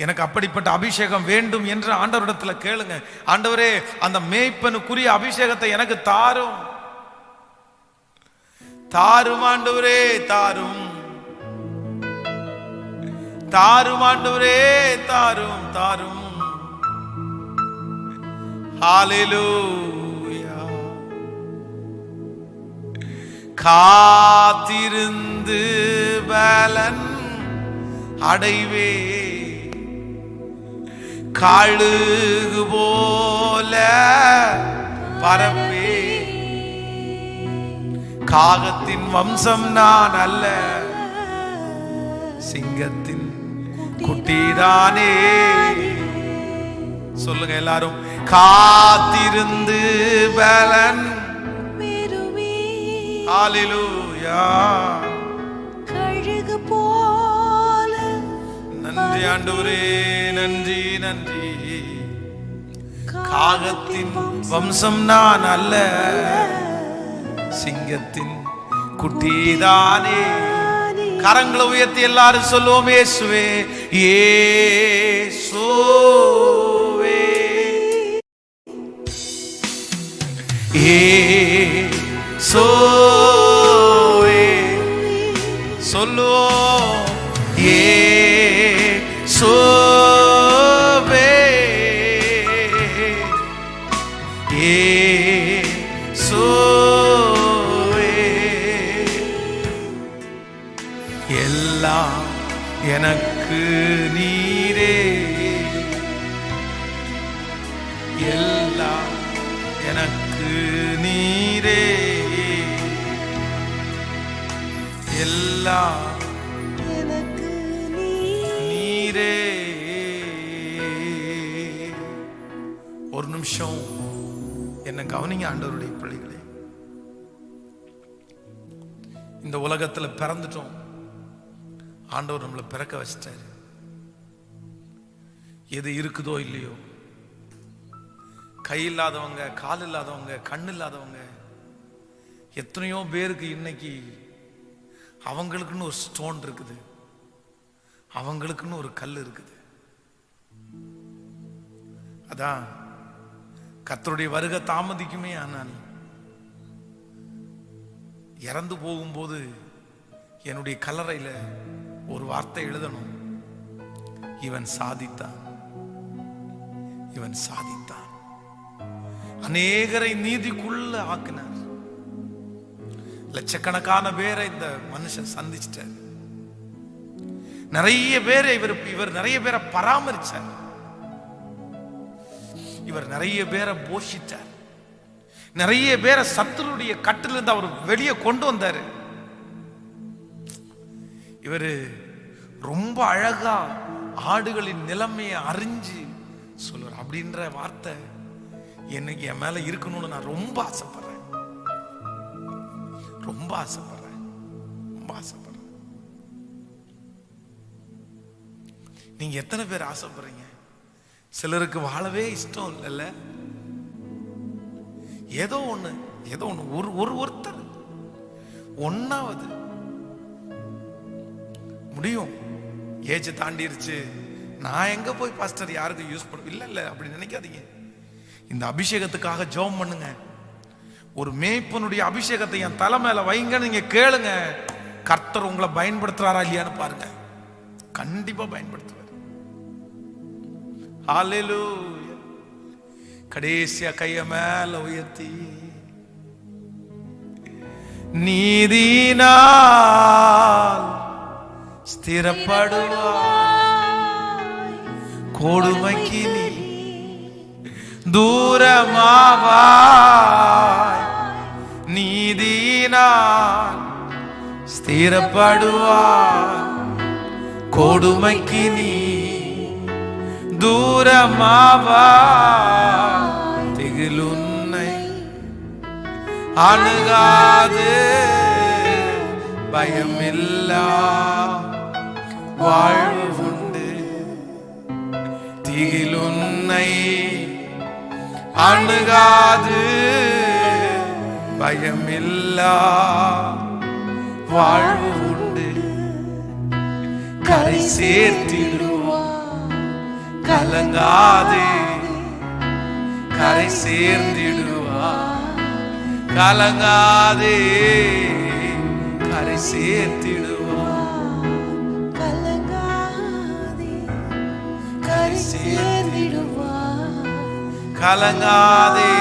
Speaker 1: எனக்கு அப்படிப்பட்ட அபிஷேகம் வேண்டும் என்று ஆண்டவரிடத்துல கேளுங்க. ஆண்டவரே அந்த மேய்ப்பனுக்குரிய அபிஷேகத்தை எனக்கு தாரும், தாரும் ஆண்டவரே, தாரும் தாரும் ஆண்டவரே, தாரும் தாரும். ஹல்லேலூயா. காத்திருந்து பலன் அடைவே, காழுகு போல பரப்பே. காகத்தின் வம்சம் நான் அல்ல, சிங்கத்தின் குட்டிதானே. சொல்லுங்க எல்லாரும், காத்திருந்து பலன். ஹல்லேலூயா.
Speaker 2: கழுகு போல.
Speaker 1: நன்றி ஆண்டவரே, நன்றி நன்றி. காகத்தின் வம்சம் நான் அல்ல, சிங்கத்தின் குட்டிதானே. கரங்களை உயர்த்தி எல்லாரும் சொல்லுவோம், இயேசுவே இயேசுவே இயேசுவே. சொல்லுவோம் இயேசுவே இயேசுவே. எல்லாம் எனக்கு நீரே, எல்லாம் எனக்கு நீரே, எல்லாம்
Speaker 2: எனக்கு நீரே.
Speaker 1: ஒரு நிமிஷம் என்ன கவனிங்க ஆண்டவருடைய பிள்ளைகளே. இந்த உலகத்துல பிறந்துட்டோம், ஆண்டவர் நம்மளை பிறக்க வச்சிட்டாரு. எது இருக்குதோ இல்லையோ, கை இல்லாதவங்க, கால் இல்லாதவங்க, கண் இல்லாதவங்க எத்தனையோ பேருக்கு இன்னைக்கு அவங்களுக்குன்னு ஒரு ஸ்டோன் இருக்குது, அவங்களுக்குன்னு ஒரு கல் இருக்குது. அதான் கர்த்தருடைய வருகை தாமதிக்குமே, ஆனால் இறந்து போகும்போது என்னுடைய கல்லறையில ஒரு வார்த்தை எழுதணும், இவன் சாதித்தான், இவன் சாதித்தான். அநேகரை நீதிக்குள்ள ஆக்கினார். லட்சக்கணக்கான பேரை இந்த மனுஷன் சந்திச்சிட்டார். நிறைய பேரை இவர் நிறைய பேரை பராமரிச்சார். இவர் நிறைய பேரை போஷித்தார், நிறைய பேரை சத்துருடைய கட்டிலிருந்து அவர் வெளியே கொண்டு வந்தாரு. இவரு ரொம்ப அழகா ஆடுகளின் நிலைமையை அறிஞ்சு சொல்லுவார். அப்படின்ற வார்த்தை எனக்கு என் மேல இருக்கணும்னு நான் ரொம்ப ஆசைப்படுறேன், ரொம்ப ஆசைப்படுறேன், ரொம்ப ஆசைப்படுறேன். நீங்க எத்தனை பேர் ஆசைப்படுறீங்க? சிலருக்கு வாழவே இஷ்டம் இல்லைல்ல. ஏதோ ஒண்ணு ஒருத்தர் ஒன்னாவது முடியும். ஏஜ் தாண்டிருச்சு, நான் எங்க போய் பாஸ்டர் யாருக்கு யூஸ் பண்ண இல்ல அப்படி நினைக்காதீங்க. இந்த அபிஷேகத்துக்காக ஜெபம் பண்ணுங்க. ஒரு மேய்ப்பனுடைய அபிஷேகத்தை என் தலை மேல வைங்கன்னு நீங்க கேளுங்க. கர்த்தர் உங்களை பயன்படுத்துறாரா இல்லையான்னு பாருங்க. கண்டிப்பா பயன்படுத்துவார். ஹல்லேலூயா. கடைசியா கைய மேல உயர்த்தி, நீதினால் ஸ்திரப்படுவாய், கொடுமைக்கு நீ தூரமாவாய். நீதினால் ஸ்திரப்படுவாய், கொடுமைக்கு நீ தூரமாவாய். திகிலுன்னை அணுகாது, பயமில்லா வாழ்வு உண்டு. திகிலுன்னை அணுகாது, பயமில்லா வாழ்வு உண்டு. கரை சேர்த்திடுவார், கலங்காதே. கரை சேர்ந்திடுவார், கலங்காதே. கரை சேர்த்திடுவார்,
Speaker 2: கலங்காதே. கரை சேர்ந்திடுவார்,
Speaker 1: கலங்காதே.